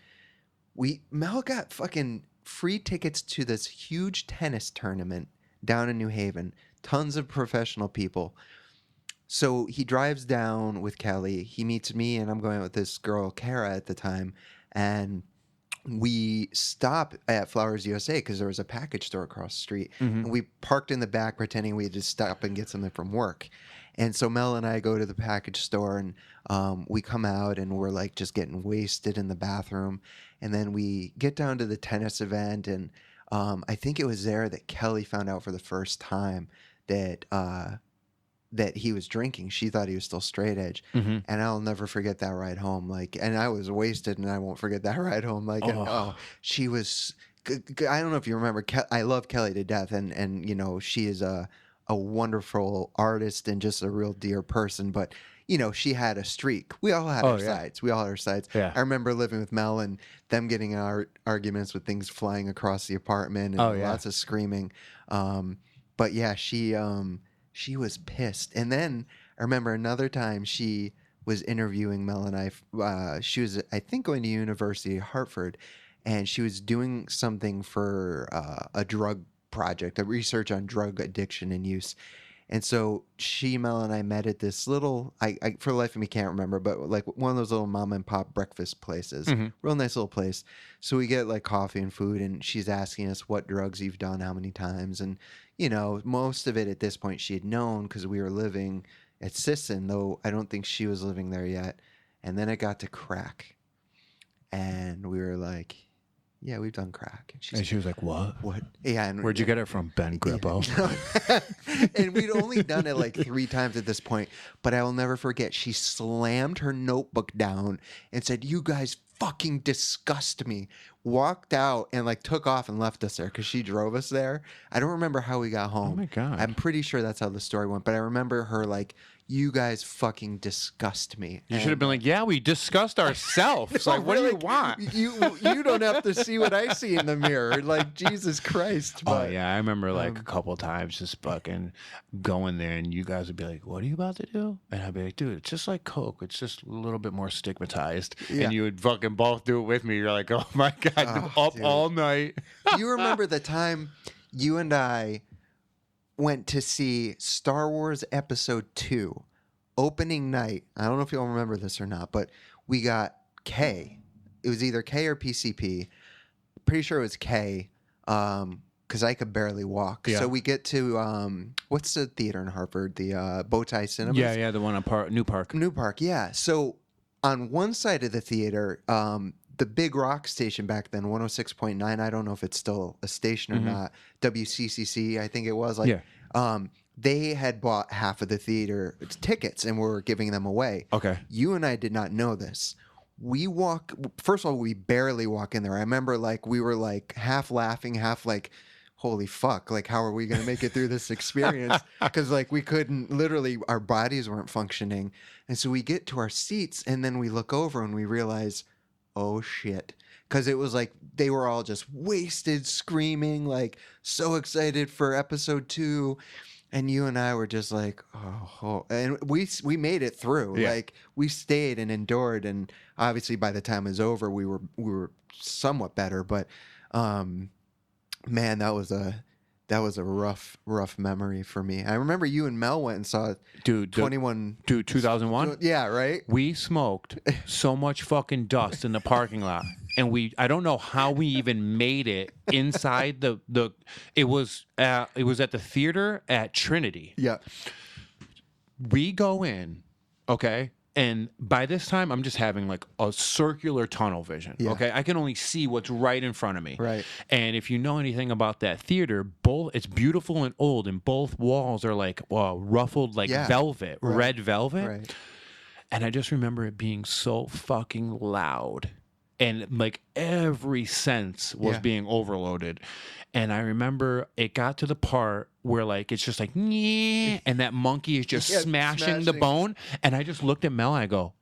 Mel got fucking free tickets to this huge tennis tournament down in New Haven. Tons of professional people. So he drives down with Kelly. He meets me, and I'm going with this girl, Kara, at the time. And we stop at Flowers USA because there was a package store across the street. And we parked in the back pretending we had to stop and get something from work. And so Mel and I go to the package store, and we come out, and we're like just getting wasted in the bathroom. And then we get down to the tennis event, and I think it was there that Kelly found out for the first time that that he was drinking. She thought he was still straight edge. And I'll never forget that ride home. Like, and I was wasted, and I won't forget that ride home. Like, and, she was, I don't know if you remember, I love Kelly to death. And you know, she is a wonderful artist and just a real dear person. But, you know, she had a streak. We all had our sides. We all had our sides. Yeah. I remember living with Mel and them getting in arguments with things flying across the apartment and lots of screaming. But yeah, she was pissed. And then I remember another time she was interviewing Mel and I. She was, I think, going to University of Hartford, and she was doing something for a drug project, a research on drug addiction and use. And so she, Mel, and I met at this little, I for the life of me can't remember, but like one of those little mom and pop breakfast places. Real nice little place. So we get like coffee and food, and she's asking us what drugs you've done, how many times. And, you know, most of it at this point she had known because we were living at Sisson, though I don't think she was living there yet. And then it got to crack. And we were like, yeah, we've done crack. And she was like, what? What? Yeah. And Where'd you get it from, Ben Grippo? Yeah. And we'd only done it like 3 times at this point, but I will never forget. She slammed her notebook down and said, "You guys fucking disgust me." Walked out and like took off and left us there because she drove us there. I don't remember how we got home. Oh my God. I'm pretty sure that's how the story went, but I remember her like, "You guys fucking disgust me." You should have been like, yeah, we discussed ourselves. It's like, what do you want? You don't have to see what I see in the mirror. Like, Jesus Christ. Oh But, yeah, I remember like a couple times just fucking going there, and you guys would be like, "What are you about to do?" And I'd be like, "Dude, it's just like Coke. It's just a little bit more stigmatized." Yeah. And you would fucking both do it with me. You're like, "Oh my God, up dude. all night." Do you remember the time you and I went to see Star Wars Episode 2, opening night? I don't know if you'll remember this or not, but we got K. It was either K or PCP. Pretty sure it was K, because I could barely walk. Yeah. So we get to, what's the theater in Hartford? The Bowtie Cinemas? Yeah, the one on New Park. New Park, yeah. So on one side of the theater, the big rock station back then, 106.9, I don't know if it's still a station or not, WCCC, I think it was. Like, they had bought half of the theater tickets and were giving them away. Okay. You and I did not know this. First of all, we barely walk in there. I remember like we were like half laughing, half like, holy fuck, like how are we going to make it through this experience? Because like we couldn't, literally our bodies weren't functioning. And so we get to our seats and then we look over and we realize, oh shit. Because it was like they were all just wasted, screaming, like so excited for episode 2. And you and I were just like, oh, and we made it through. Yeah. Like we stayed and endured, and obviously by the time it was over, we were somewhat better. But man, that was a rough memory for me. I remember you and Mel went and saw 2001. Yeah, right. We smoked so much fucking dust in the parking lot. And I don't know how we even made it inside it was at the theater at Trinity. Yeah. We go in, okay? And by this time, I'm just having like a circular tunnel vision, okay? I can only see what's right in front of me. Right. And if you know anything about that theater, it's beautiful and old, and both walls are like ruffled like velvet, red velvet. Right. And I just remember it being so fucking loud. And like every sense was being overloaded. And I remember it got to the part where like it's just like, "Nyeh," and that monkey is just smashing the bone. And I just looked at Mel and I go,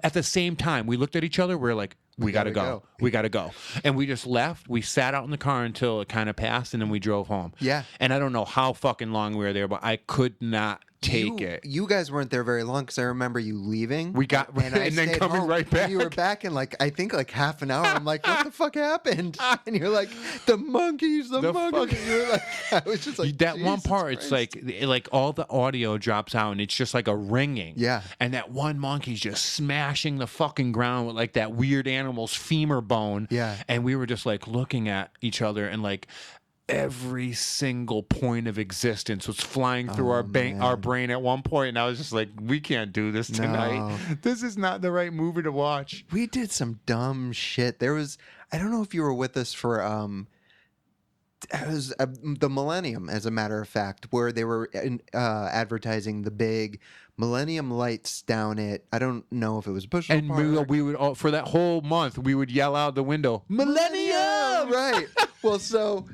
at the same time, we looked at each other. We're like, we gotta go. We gotta go. And we just left. We sat out in the car until it kind of passed, and then we drove home. Yeah. And I don't know how fucking long we were there, but I could not take it. You guys weren't there very long because I remember you leaving. We got and and then stayed coming home, right back. And you were back in like I think like half an hour. I'm like, what the fuck happened? And you're like, the monkeys. You were like, I was just like, that one Jesus part, Christ. it's like all the audio drops out and it's just like a ringing. Yeah. And that one monkey's just smashing the fucking ground with like that weird animal's femur bone. Yeah. And we were just like looking at each other and like every single point of existence was flying through our brain at one point, and I was just like, we can't do this tonight. No. This is not the right movie to watch. We did some dumb shit. There was, I don't know if you were with us for it was the Millennium, as a matter of fact, where they were advertising the big Millennium lights down at, I don't know if it was Bushel And Park. we would for that whole month we would yell out the window, "Millennium!" Right. Well, so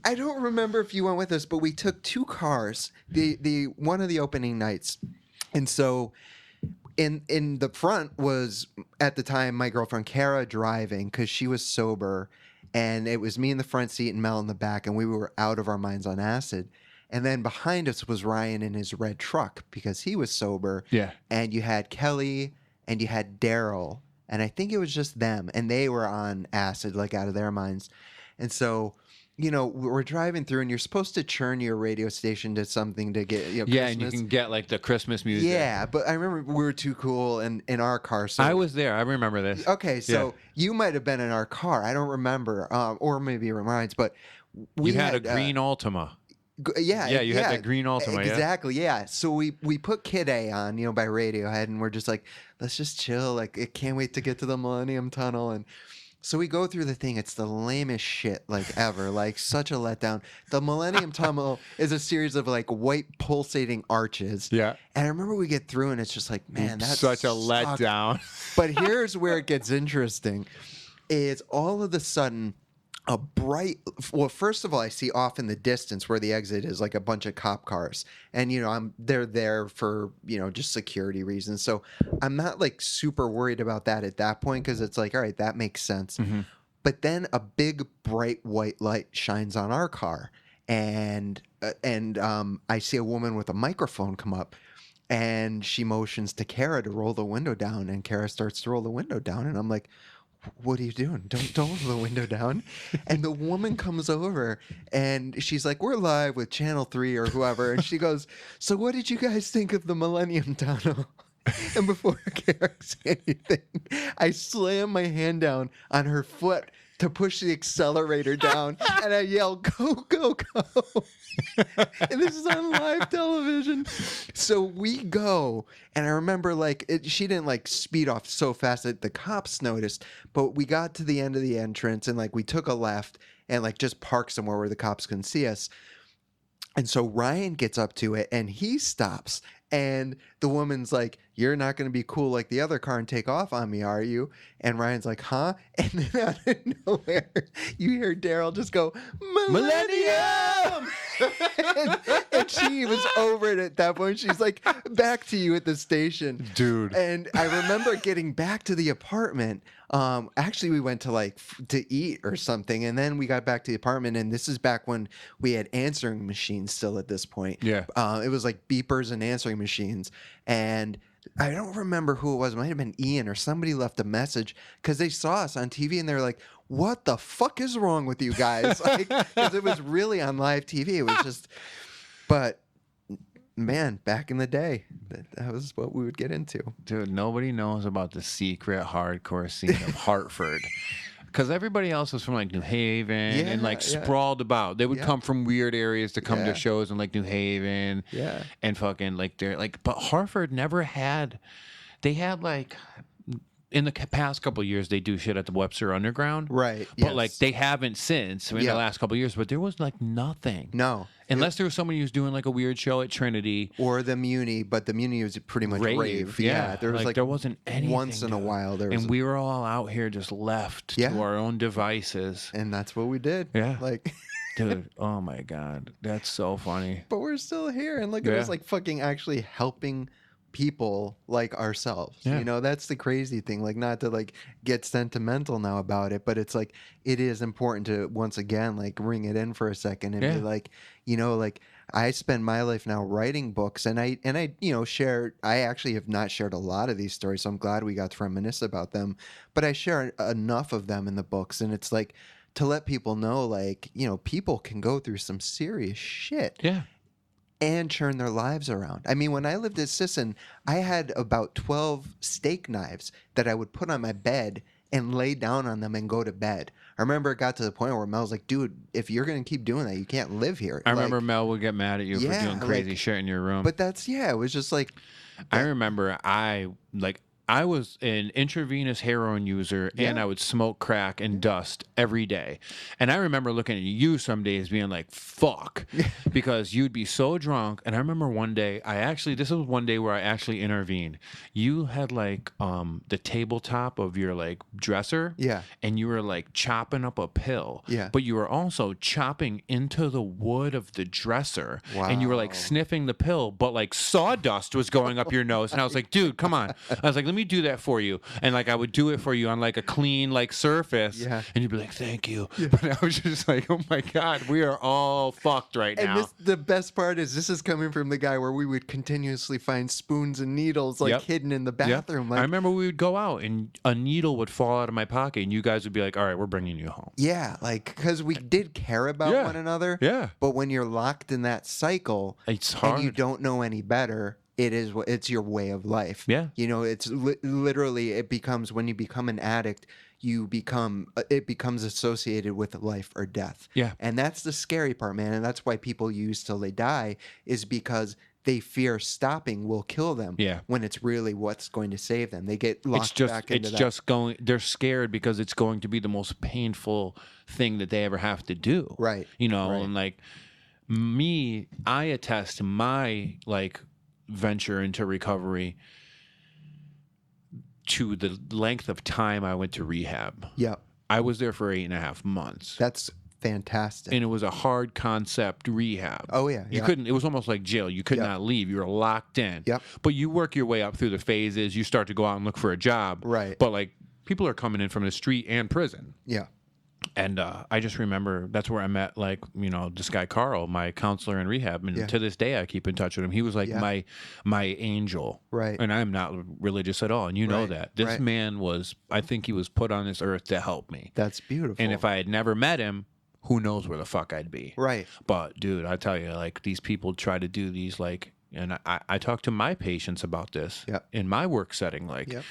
I don't remember if you went with us, but we took 2 cars, the one of the opening nights. And so in the front was, at the time, my girlfriend Kara driving because she was sober. And it was me in the front seat and Mel in the back, and we were out of our minds on acid. And then behind us was Ryan in his red truck because he was sober. Yeah. And you had Kelly and you had Daryl and I think it was just them, and they were on acid, like out of their minds. And so, we're driving through, and you're supposed to churn your radio station to something to get, Yeah, and you Christmas. can get like the Christmas music. Yeah, but I remember we were too cool in our car. So I was there. I remember this. okay, so Yeah. you might have been in our car. I don't remember, or maybe it reminds, but we You had a green Altima. Yeah, Yeah, you had the green Altima, yeah? exactly. Yeah, so we put Kid A on, by Radiohead, and we're just like, let's just chill. Like, I can't wait to get to the Millennium Tunnel, and so we go through the thing. It's the lamest shit like ever. Like, such a letdown. The Millennium Tunnel is a series of like white pulsating arches. Yeah. And I remember we get through, and it's just like, man, that's such a letdown. But here's where it gets interesting: is all of a sudden a bright. Well, first of all, I see off in the distance where the exit is like a bunch of cop cars, and they're there for just security reasons. So I'm not like super worried about that at that point, because it's like, all right, that makes sense. But then a big bright white light shines on our car, and I see a woman with a microphone come up. And she motions to Kara to roll the window down, and Kara starts to roll the window down, and I'm like, what are you doing? Don't roll the window down. And the woman comes over, and she's like, we're live with Channel 3 or whoever. And she goes, so what did you guys think of the Millennium Tunnel? And before Kara said anything, I slam my hand down on her foot to push the accelerator down, and I yell, go, go, go. And this is on live television. So we go, and I remember she didn't like speed off so fast that the cops noticed, but we got to the end of the entrance, and like we took a left and like just parked somewhere where the cops couldn't see us. And so Ryan gets up to it, and he stops. And the woman's like, you're not going to be cool like the other car and take off on me, are you? And Ryan's like, huh? And then out of nowhere, you hear Daryl just go, Millennium! and she was over it at that point. She's like, back to you at the station. Dude. And I remember getting back to the apartment. Actually, we went to to eat or something, and then we got back to the apartment, and this is back when we had answering machines still at this point. Yeah. It was like beepers and answering machines, and I don't remember who it was. It might have been Ian or somebody left a message because they saw us on TV, and they were like, what the fuck is wrong with you guys? Because it was really on live TV. It was just, but man, back in the day, that was what we would get into. Dude, nobody knows about the secret hardcore scene of Hartford. Because everybody else was from like New Haven and like sprawled about. They would come from weird areas to come to shows in like New Haven. Yeah. And fucking like they're like, but Hartford never had, they had like, in the past couple of years, they do shit at the Webster Underground. Right. But like they haven't since in the last couple of years, but there was like nothing. No. Unless there was somebody who's doing like a weird show at Trinity. Or the Muni, but the Muni was pretty much rave. Yeah. There was like there wasn't anything. Once in a while there was. And we were all out here just left to our own devices. And that's what we did. Yeah. Like dude, oh my God. That's so funny. But we're still here, and look at us like fucking actually helping people like ourselves. That's the crazy thing. Like, not to like get sentimental now about it, but it's like it is important to once again like ring it in for a second and be like, like I spend my life now writing books, and I share. I actually have not shared a lot of these stories, so I'm glad we got to reminisce about them, but I share enough of them in the books, and it's like to let people know, like, people can go through some serious shit. Yeah. And turn their lives around. I mean, when I lived at Sisson, I had about 12 steak knives that I would put on my bed and lay down on them and go to bed. I remember it got to the point where Mel was like, dude, if you're going to keep doing that, you can't live here. I remember Mel would get mad at you for doing crazy shit in your room. But it was just like... I remember I was an intravenous heroin user, and I would smoke crack and dust every day. And I remember looking at you some days being like, fuck, because you'd be so drunk. And I remember one day, this was one day where I actually intervened. You had like the tabletop of your like dresser. Yeah. And you were like chopping up a pill. Yeah. But you were also chopping into the wood of the dresser. Wow. And you were like sniffing the pill, but like sawdust was going up your nose. And I was like, dude, come on. I was like, let let me do that for you. And like I would do it for you on like a clean like surface. Yeah. And you'd be like, thank you. But I was just like, oh my God, we are all fucked right And now. the best part is this is coming from the guy where we would continuously find spoons and needles like Yep. hidden in the Yep. bathroom. I Like, remember we would go out and a needle would fall out of my pocket and you guys would be like, all right, we're bringing you home. yeah, like because we did care about Yeah. one another. Yeah. But when you're locked in that cycle, It's and hard. you don't know any better, it's your way of life. Yeah. You know, it's literally it becomes when you become an addict, it becomes associated with life or death. Yeah. And that's the scary part, man. And that's why people use till they die is because they fear stopping will kill them. Yeah. When it's really what's going to save them. They get locked back into that. They're scared because it's going to be the most painful thing that they ever have to do. Right. You know, Right. and like me, I attest to my like venture into recovery to the length of time I went to rehab. Yeah. I was there for 8.5 months. That's fantastic. And it was a hard concept rehab. Oh, yeah, You yeah. couldn't, it was almost like jail. You could Yep. not leave. You were locked in. Yep. But you work your way up through the phases. You start to go out and look for a job. Right. But like people are coming in from the street and prison. Yeah. And I just remember that's where I met, like, you know, this guy Carl, my counselor in rehab, and Yeah. to this day I keep in touch with him. He was like Yeah. my angel, Right. And I'm not religious at all, and you know Right, that. This right. man was, I think he was put on this earth to help me. That's beautiful. And if I had never met him, who knows where the fuck I'd be? Right. But dude, I tell you, like these people try to do these like, and I talk to my patients about this Yep. in my work setting. Like, Yep.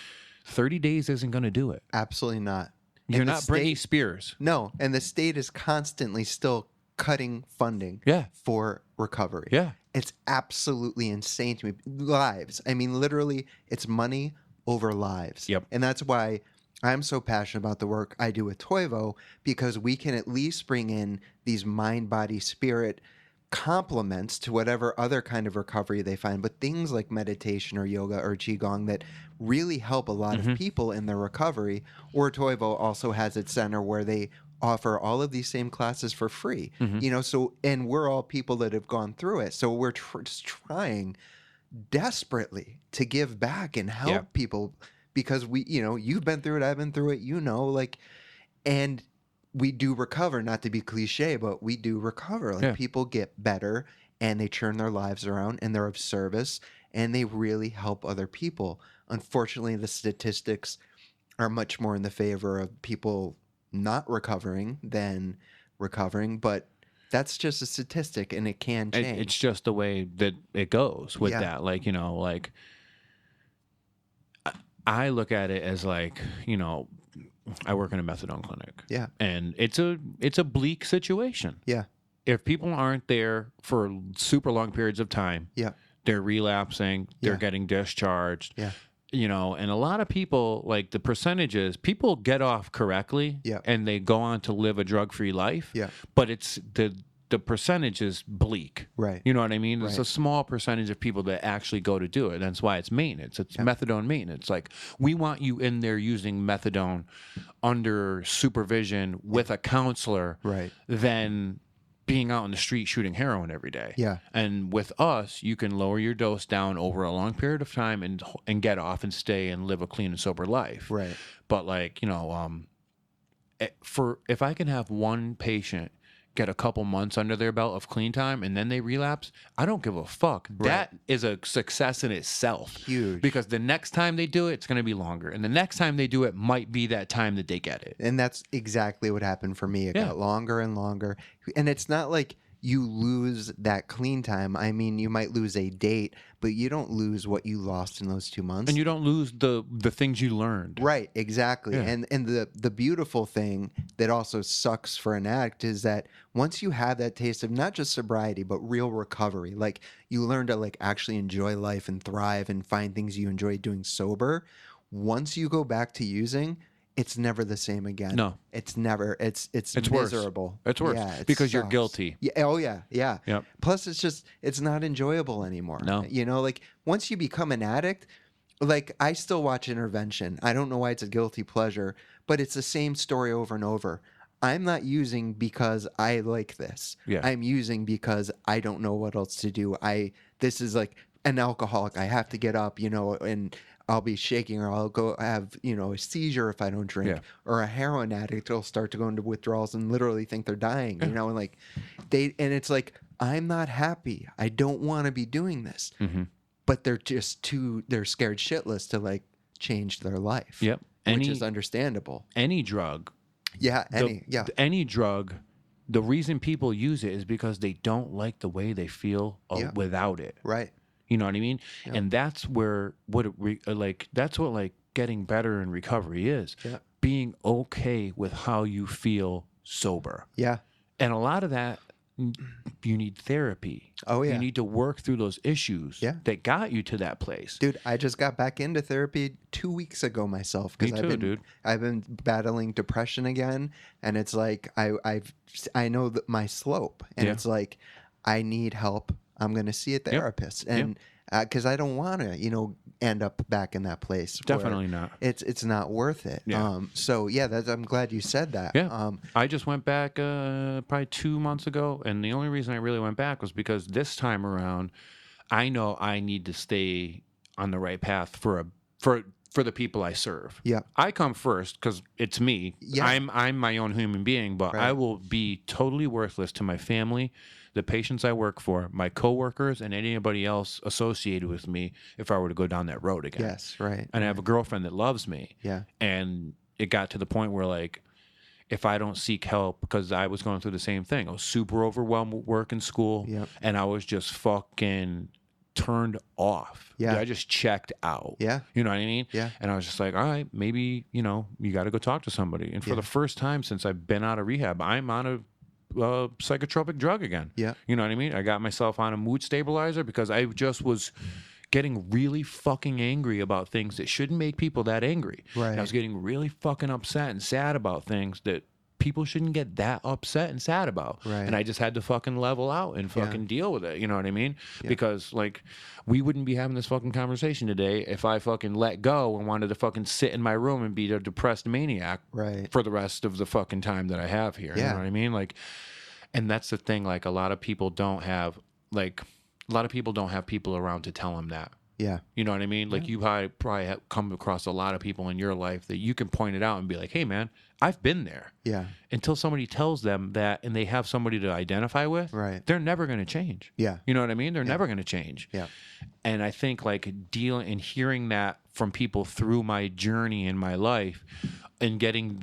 30 days isn't going to do it. Absolutely not. You're And the not Britney state- Spears. No, and the state is constantly still cutting funding Yeah. for recovery. Yeah. It's absolutely insane to me. Lives. I mean, literally, it's money over lives. Yep. And that's why I'm so passionate about the work I do with Toivo, because we can at least bring in these mind, body, spirit complements to whatever other kind of recovery they find, but things like meditation or yoga or qigong that really help a lot of people in their recovery. Or Toivo also has its center where they offer all of these same classes for free. You know, so, and we're all people that have gone through it, so we're just trying desperately to give back and help Yeah. people, because we, you know, you've been through it, I've been through it, you know, like, and we do recover, not to be cliche, but we do recover. Like, Yeah. people get better and they turn their lives around and they're of service and they really help other people. Unfortunately, the statistics are much more in the favor of people not recovering than recovering, but that's just a statistic and it can change. It's just the way that it goes with Yeah. that. Like, you know, like I look at it as like, you know, I work in a methadone clinic. Yeah. And it's a bleak situation. Yeah. If people aren't there for super long periods of time, Yeah. they're relapsing, they're Yeah. getting discharged. Yeah. You know, and a lot of people, like the percentages, people get off correctly Yeah. and they go on to live a drug-free life. Yeah. But it's the percentage is bleak. Right. You know what I mean? It's a Right. small percentage of people that actually go to do it. That's why it's maintenance. It's methadone maintenance. Like, we want you in there using methadone under supervision with a counselor Right. than being out in the street shooting heroin every day. Yeah. And with us, you can lower your dose down over a long period of time and get off and stay and live a clean and sober life. Right. But like, you know, if I can have one patient get a couple months under their belt of clean time and then they relapse, I don't give a fuck. That is a success in itself. Huge. Because the next time they do it, it's going to be longer. And the next time they do it might be that time that they get it. And that's exactly what happened for me. It Yeah. got longer and longer. And it's not like you lose that clean time. I mean, you might lose a date, but you don't lose what you lost in those 2 months. And you don't lose the things you learned. Right, exactly. Yeah. And the beautiful thing that also sucks for an addict is that once you have that taste of not just sobriety but real recovery, like you learn to like actually enjoy life and thrive and find things you enjoy doing sober, once you go back to using, it's never the same again. No. It's never. It's worse. miserable. It's worse Yeah, it because you're sucks. guilty. Yeah. Oh yeah. Yeah. Yep. Plus, it's not enjoyable anymore. No. You know, like once you become an addict, like I still watch Intervention. I don't know why it's a guilty pleasure, but it's the same story over and over. I'm not using because I like this. Yeah. I'm using because I don't know what else to do. This is like an alcoholic. I have to get up, you know, and I'll be shaking, or I'll go have, a seizure if I don't drink, Yeah. or a heroin addict will start to go into withdrawals and literally think they're dying, and like and it's like, I'm not happy. I don't want to be doing this, but they're they're scared shitless to like change their life. Yep. Which is understandable. Any drug. Yeah. Any drug. The reason people use it is because they don't like the way they feel without it. Right. You know what I mean? Yeah. And that's where that's what like getting better in recovery is. Yeah. Being okay with how you feel sober. Yeah. And a lot of that, you need therapy. Oh, yeah. You need to work through those issues that got you to that place. Dude, I just got back into therapy 2 weeks ago myself, because I've been battling depression again, and it's like I know that my slope, and it's like I need help. I'm going to see a therapist, and because I don't want to, end up back in that place. Definitely not. It's not worth it. Yeah. So yeah, I'm glad you said that. Yeah. I just went back probably 2 months ago, and the only reason I really went back was because this time around, I know I need to stay on the right path for the people I serve. Yeah. I come first because it's me. Yeah. I'm my own human being, but I will be totally worthless to my family, the patients I work for, my coworkers, and anybody else associated with me if I were to go down that road again. Yes, right. And I have a girlfriend that loves me. Yeah. And it got to the point where, like, if I don't seek help, because I was going through the same thing. I was super overwhelmed with work and school, and I was just fucking turned off. Yeah. I just checked out. Yeah. You know what I mean? Yeah. And I was just like, all right, maybe, you got to go talk to somebody. And for the first time since I've been out of rehab, I'm on a psychotropic drug again. Yeah. You know what I mean? I got myself on a mood stabilizer because I just was getting really fucking angry about things that shouldn't make people that angry. Right. And I was getting really fucking upset and sad about things that people shouldn't get that upset and sad about. Right. And I just had to fucking level out and fucking deal with it. You know what I mean? Yeah. Because like we wouldn't be having this fucking conversation today if I fucking let go and wanted to fucking sit in my room and be a depressed maniac for the rest of the fucking time that I have here. Yeah. You know what I mean? Like, and that's the thing. Like a lot of people don't have people around to tell them that. Yeah. You know what I mean? Like you probably have come across a lot of people in your life that you can point it out and be like, hey man, I've been there. Yeah. Until somebody tells them that and they have somebody to identify with, they're never going to change. Yeah. You know what I mean? They're never going to change. Yeah. And I think like dealing and hearing that from people through my journey in my life and getting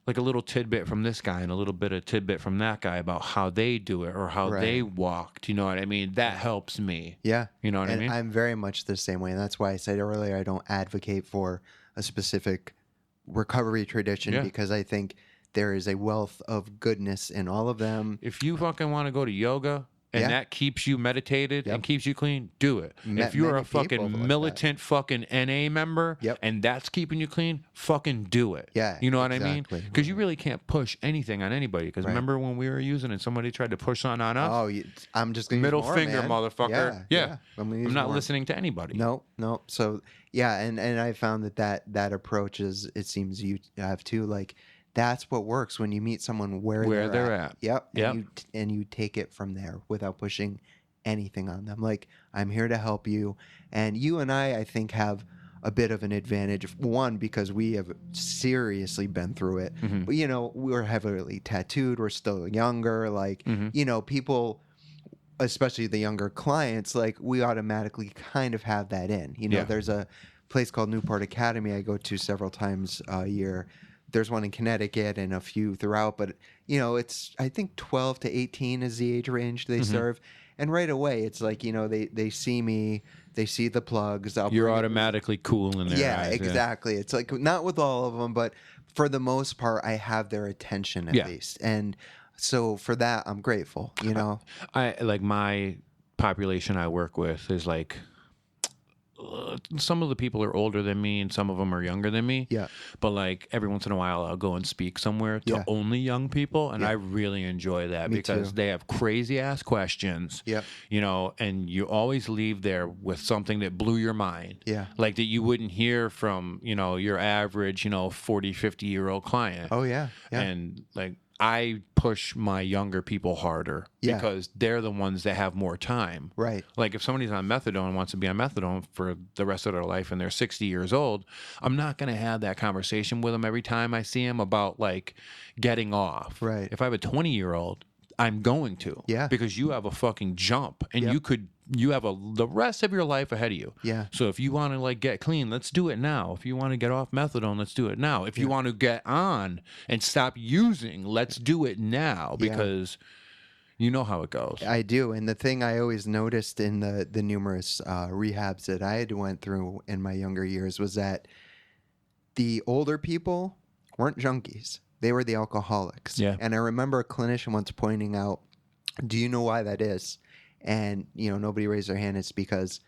like a little tidbit from this guy and a little bit of tidbit from that guy about how they do it or how they walked. You know what I mean? That helps me. Yeah. You know what I mean? I'm very much the same way. And that's why I said earlier, I don't advocate for a specific recovery tradition because I think there is a wealth of goodness in all of them. If you fucking want to go to yoga and that keeps you meditated and keeps you clean, do it. If you're a fucking militant fucking NA member and that's keeping you clean, fucking do it. Yeah. You know what I mean? Because you really can't push anything on anybody. Because remember when we were using it, somebody tried to push something on us? Oh, I'm just going to middle use more, finger, man. motherfucker. Yeah. I'm not listening to anybody. No. So, yeah. And I found that approach is, it seems you have too, like, that's what works when you meet someone where they're at. Yep. And you take it from there without pushing anything on them. Like, I'm here to help you. And you and I think, have a bit of an advantage. One, because we have seriously been through it. Mm-hmm. But, we're heavily tattooed. We're still younger. Like, people, especially the younger clients, like, we automatically kind of have that in. There's a place called Newport Academy I go to several times a year. There's one in Connecticut and a few throughout, but it's, I think 12 to 18 is the age range they serve. And right away, it's like, they see me, they see the plugs. You're automatically cool in their eyes. Exactly. It's like, not with all of them, but for the most part, I have their attention at least. And so for that, I'm grateful, I like my population I work with is like, some of the people are older than me and some of them are younger than me. Yeah. But like every once in a while I'll go and speak somewhere to only young people and I really enjoy that because they have crazy ass questions. Yeah. And you always leave there with something that blew your mind. Yeah. Like that you wouldn't hear from, your average, 40, 50-year-old client. Oh yeah. Yeah. And like I push my younger people harder Yeah. because they're the ones that have more time. Right. Like if somebody's on methadone and wants to be on methadone for the rest of their life and they're 60 years old, I'm not going to have that conversation with them every time I see them about like getting off. Right. If I have a 20-year-old, I'm going to. Yeah. Because you have a fucking jump and Yep. you have the rest of your life ahead of you. Yeah. So if you want to like get clean, let's do it now. If you want to get off methadone, let's do it now. If you want to get on and stop using, let's do it now because you know how it goes. I do. And the thing I always noticed in the numerous rehabs that I had went through in my younger years was that the older people weren't junkies. They were the alcoholics. Yeah. And I remember a clinician once pointing out, do you know why that is? And, nobody raised their hand. It's because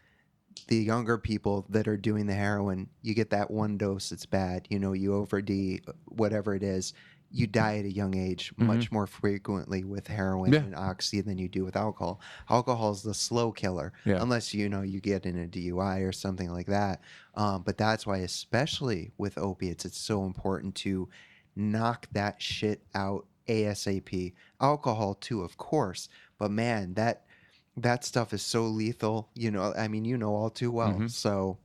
the younger people that are doing the heroin, you get that one dose, it's bad. You OD, whatever it is, you die at a young age much more frequently with heroin and oxy than you do with alcohol. Alcohol is the slow killer, unless, you get in a DUI or something like that. But that's why, especially with opiates, it's so important to knock that shit out ASAP. Alcohol too, of course. But man, that stuff is so lethal, all too well. So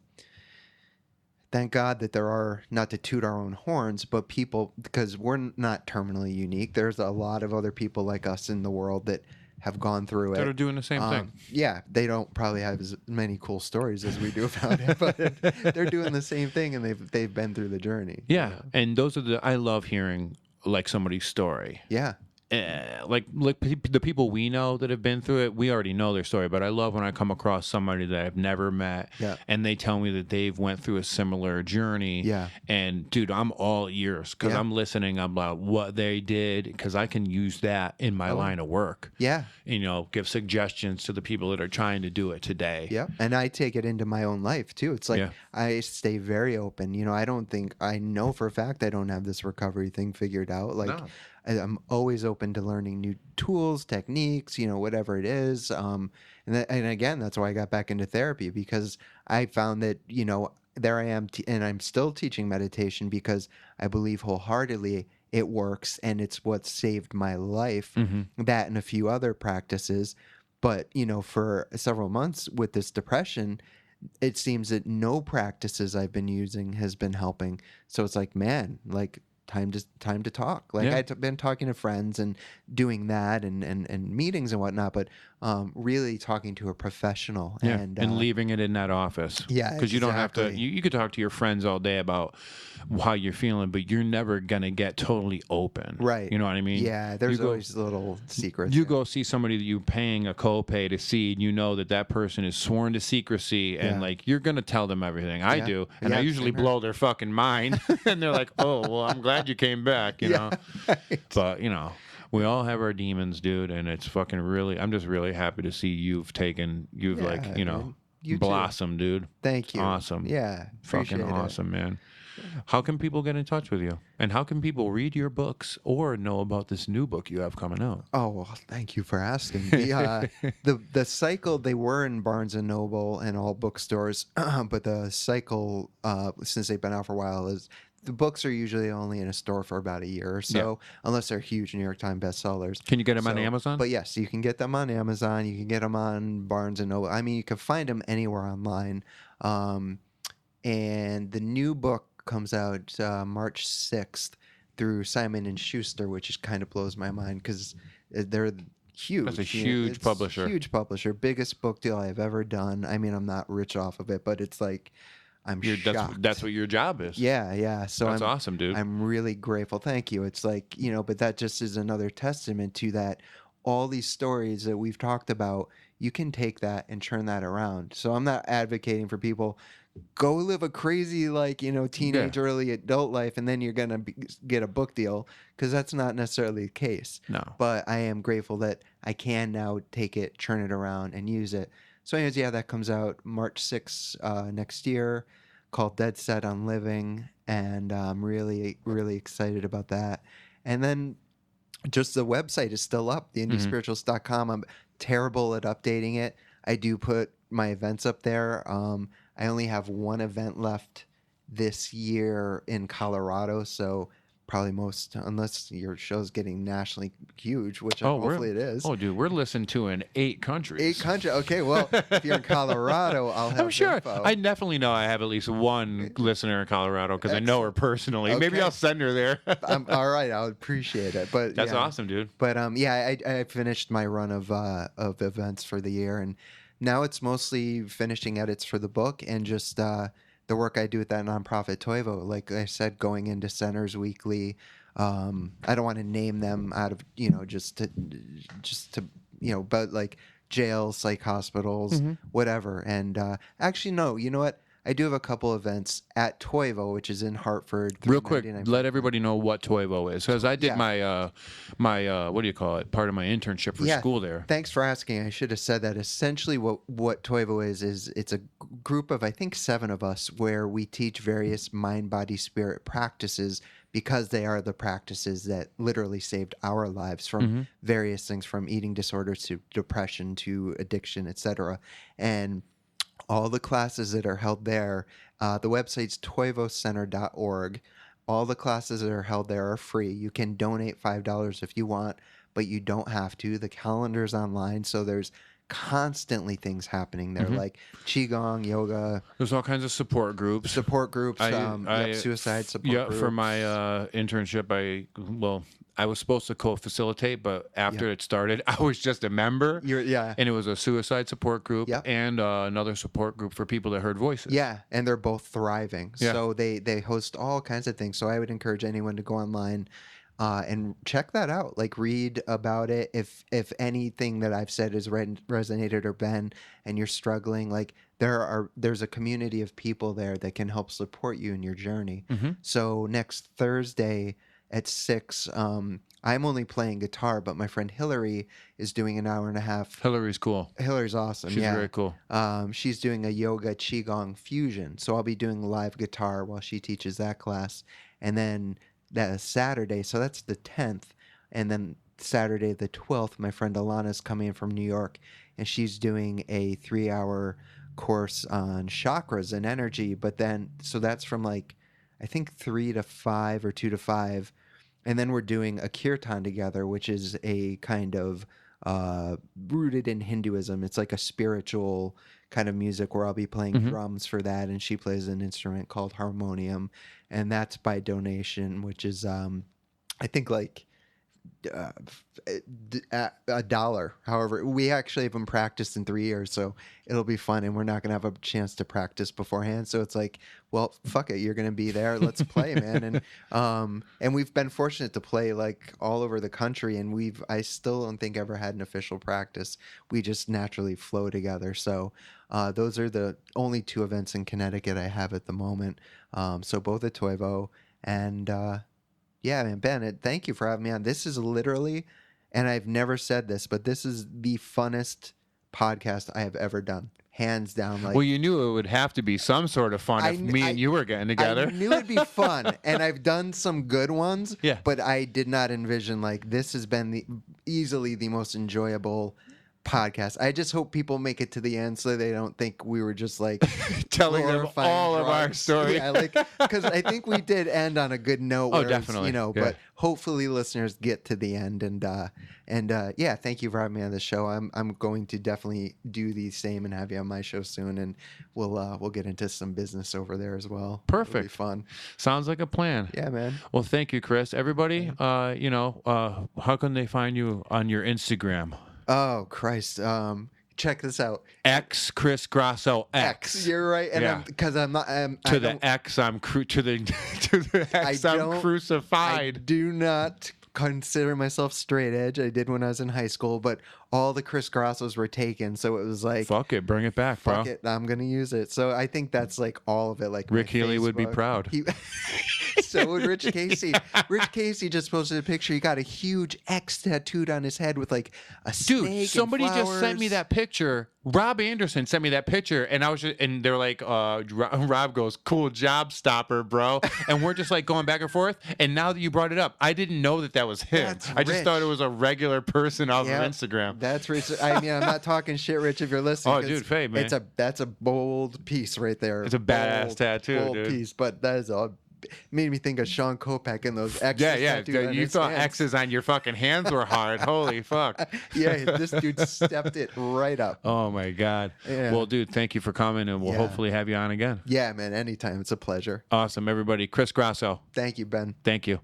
thank God that there are, not to toot our own horns, but people, because we're not terminally unique. There's a lot of other people like us in the world that have gone through it. That are doing the same thing. Yeah, they don't probably have as many cool stories as we do about it, but they're doing the same thing and they've been through the journey. Yeah, and those are I love hearing like somebody's story. Yeah. Like the people we know that have been through it, we already know their story. But I love when I come across somebody that I've never met, and they tell me that they've went through a similar journey. Yeah. And dude, I'm all ears because I'm listening about what they did because I can use that in my line of work. Yeah. Give suggestions to the people that are trying to do it today. Yeah. And I take it into my own life too. It's like I stay very open. I know for a fact I don't have this recovery thing figured out. Like. No. I'm always open to learning new tools, techniques, whatever it is. And again, that's why I got back into therapy, because I found that, there I am, and I'm still teaching meditation because I believe wholeheartedly it works and it's what saved my life. That and a few other practices. But, for several months with this depression, it seems that no practices I've been using has been helping. So it's like, man, like, time to talk. Like I've been talking to friends and doing that and meetings and whatnot, but really talking to a professional and leaving it in that office. Yeah, because you don't have to. You could talk to your friends all day about how you're feeling, but you're never gonna get totally open. Right. You know what I mean? Yeah. There's always little secrets. You go see somebody that you're paying a copay to see, and you know that person is sworn to secrecy, and like you're gonna tell them everything. I do, and I usually blow their fucking mind, and they're like, "Oh, well, I'm glad you came back," you know. Right. But we all have our demons, dude, and it's fucking really. I'm just really happy to see you've blossomed, dude. Thank you. Awesome. Yeah. Fucking awesome, man. How can people get in touch with you? And how can people read your books or know about this new book you have coming out? Oh, well, thank you for asking. The cycle, they were in Barnes & Noble and all bookstores, but the cycle, since they've been out for a while, is the books are usually only in a store for about a year or so, unless they're huge New York Times bestsellers. Can you get them on Amazon? But yes, you can get them on Amazon. You can get them on Barnes & Noble. I mean, you can find them anywhere online. And the new book comes out March 6th through Simon & Schuster, which just kind of blows my mind because they're huge. That's a huge publisher. Huge publisher. Biggest book deal I've ever done. I mean, I'm not rich off of it, but it's like I'm shocked. That's what your job is. Yeah. So that's awesome, dude. I'm really grateful. Thank you. It's like, but that just is another testament to that. All these stories that we've talked about, you can take that and turn that around. So I'm not advocating for people go live a crazy teenage early adult life and then you're gonna get a book deal, because that's not necessarily the case. No. But I am grateful that I can now take it, turn it around, and use it. So anyways, that comes out March 6th next year, called Dead Set on Living, and I'm really, really excited about that. And then just the website is still up, theindiespiritualist.com. I'm terrible at updating it. I do put my events up there. I only have one event left this year in Colorado, so probably most, unless your show's getting nationally huge, which Oh, hopefully it is. Oh, dude, we're listened to in 8 countries. 8 countries. Okay, well, if you're in Colorado, I'll have I'm sure. info. I definitely know I have at least one listener in Colorado because I know her personally. Maybe Okay. I'll send her there. All right. I would appreciate it. But That's yeah. awesome, dude. But yeah, I finished my run of events for the year, and now it's mostly finishing edits for the book and just the work I do with that nonprofit Toivo. Like I said, going into centers weekly. I don't want to name them out of just to but like jails, psych hospitals, whatever. And actually, no, you know what? I do have a couple events at Toivo, which is in Hartford. Real quick, 99 let everybody know what Toivo is, because I did Yeah. my what do you call it? Part of my internship for school there. Thanks for asking. I should have said that. Essentially, what Toivo is it's a group of, I think, 7 of us where we teach various mind, body, spirit practices because they are the practices that literally saved our lives from various things, from eating disorders to depression to addiction, etc. And all the classes that are held there, the website's toivocenter.org. All the classes that are held there are free. You can donate $5 if you want, but you don't have to. The calendar's online, so there's constantly things happening there, like qigong, yoga. There's all kinds of support groups. Suicide support groups. For my internship, I was supposed to co-facilitate, but after it started, I was just a member. And it was a suicide support group and another support group for people that heard voices. Yeah, and they're both thriving. Yeah. So they host all kinds of things. So I would encourage anyone to go online and check that out. Like, read about it. If anything that I've said has resonated or been, and you're struggling, like there's a community of people there that can help support you in your journey. So next Thursday at 6, I'm only playing guitar, but my friend Hillary is doing an hour and a half. Hillary's cool. Hillary's awesome. She's very cool. She's doing a yoga qigong fusion. So I'll be doing live guitar while she teaches that class. And then that Saturday, so that's the 10th. And then Saturday the 12th, my friend Alana's coming in from New York, and she's doing a 3-hour course on chakras and energy. But then, so that's from like, I think 3 to 5 or 2 to 5. And then we're doing a kirtan together, which is a kind of rooted in Hinduism. It's like a spiritual kind of music where I'll be playing drums for that, and she plays an instrument called harmonium, and that's by donation, which is I think like $1. However, we actually haven't practiced in 3 years, so it'll be fun, and we're not gonna have a chance to practice beforehand. So it's like, well, fuck it, you're gonna be there, let's play, man. And we've been fortunate to play like all over the country, and I still don't think ever had an official practice. We just naturally flow together. So those are the only 2 events in Connecticut I have at the moment. So both at Toivo and yeah, man, Ben, thank you for having me on. This is literally, and I've never said this, but this is the funnest podcast I have ever done. Hands down. Like, well, you knew it would have to be some sort of fun if me and you were getting together. I knew it'd be fun, and I've done some good ones, Yeah. but I did not envision, like, this has been easily the most enjoyable podcast. I just hope people make it to the end so they don't think we were just like Telling them glorifying all of our drugs. story. Yeah, like, because I think we did end on a good note. Oh, where it's, definitely. Yeah. But hopefully listeners get to the end, and yeah, thank you for having me on the show. I'm going to definitely do the same and have you on my show soon, and we'll get into some business over there as well. Perfect. It'll be fun. Sounds like a plan. Yeah, man. Well, thank you, Chris. Everybody, how can they find you on your Instagram? Oh Christ. Check this out. X Chris Grosso X. You're right, and Yeah. because I'm not To the X, I'm to the X, I'm I crucified. do not consider myself straight edge. I did when I was in high school, but all the Chris Grossos were taken, so it was like, Fuck it, bring it back, bro. fuck it, I'm gonna use it. So I think that's like all of it. Like Rick my Healy would be Facebook. proud. So would Rich Casey. Rich Casey just posted a picture. He got a huge X tattooed on his head with like a snake. Dude, and somebody just sent me flowers. that picture. Rob Anderson sent me that picture, and I was just, and they're like, Rob goes, "Cool job, stopper, bro." And we're just like going back and forth. And now that you brought it up, I didn't know that was him. That's I just Rich. thought it was a regular person off Yeah, of Instagram. That's Rich. I mean, I'm not talking shit, Rich, if you're listening. Oh, 'cause dude, Faye, man. that's a bold piece right there. It's a badass tattoo, bold dude. piece, but that is made me think of Sean Kopeck and those X's. Yeah. tattooed on You his thought hands. X's on your fucking hands were hard. Holy fuck. Yeah, this dude stepped it right up. Oh my God. Yeah. Well, dude, thank you for coming, and we'll Yeah. hopefully have you on again. Yeah, man. Anytime. It's a pleasure. Awesome, everybody. Chris Grosso. Thank you, Ben. Thank you.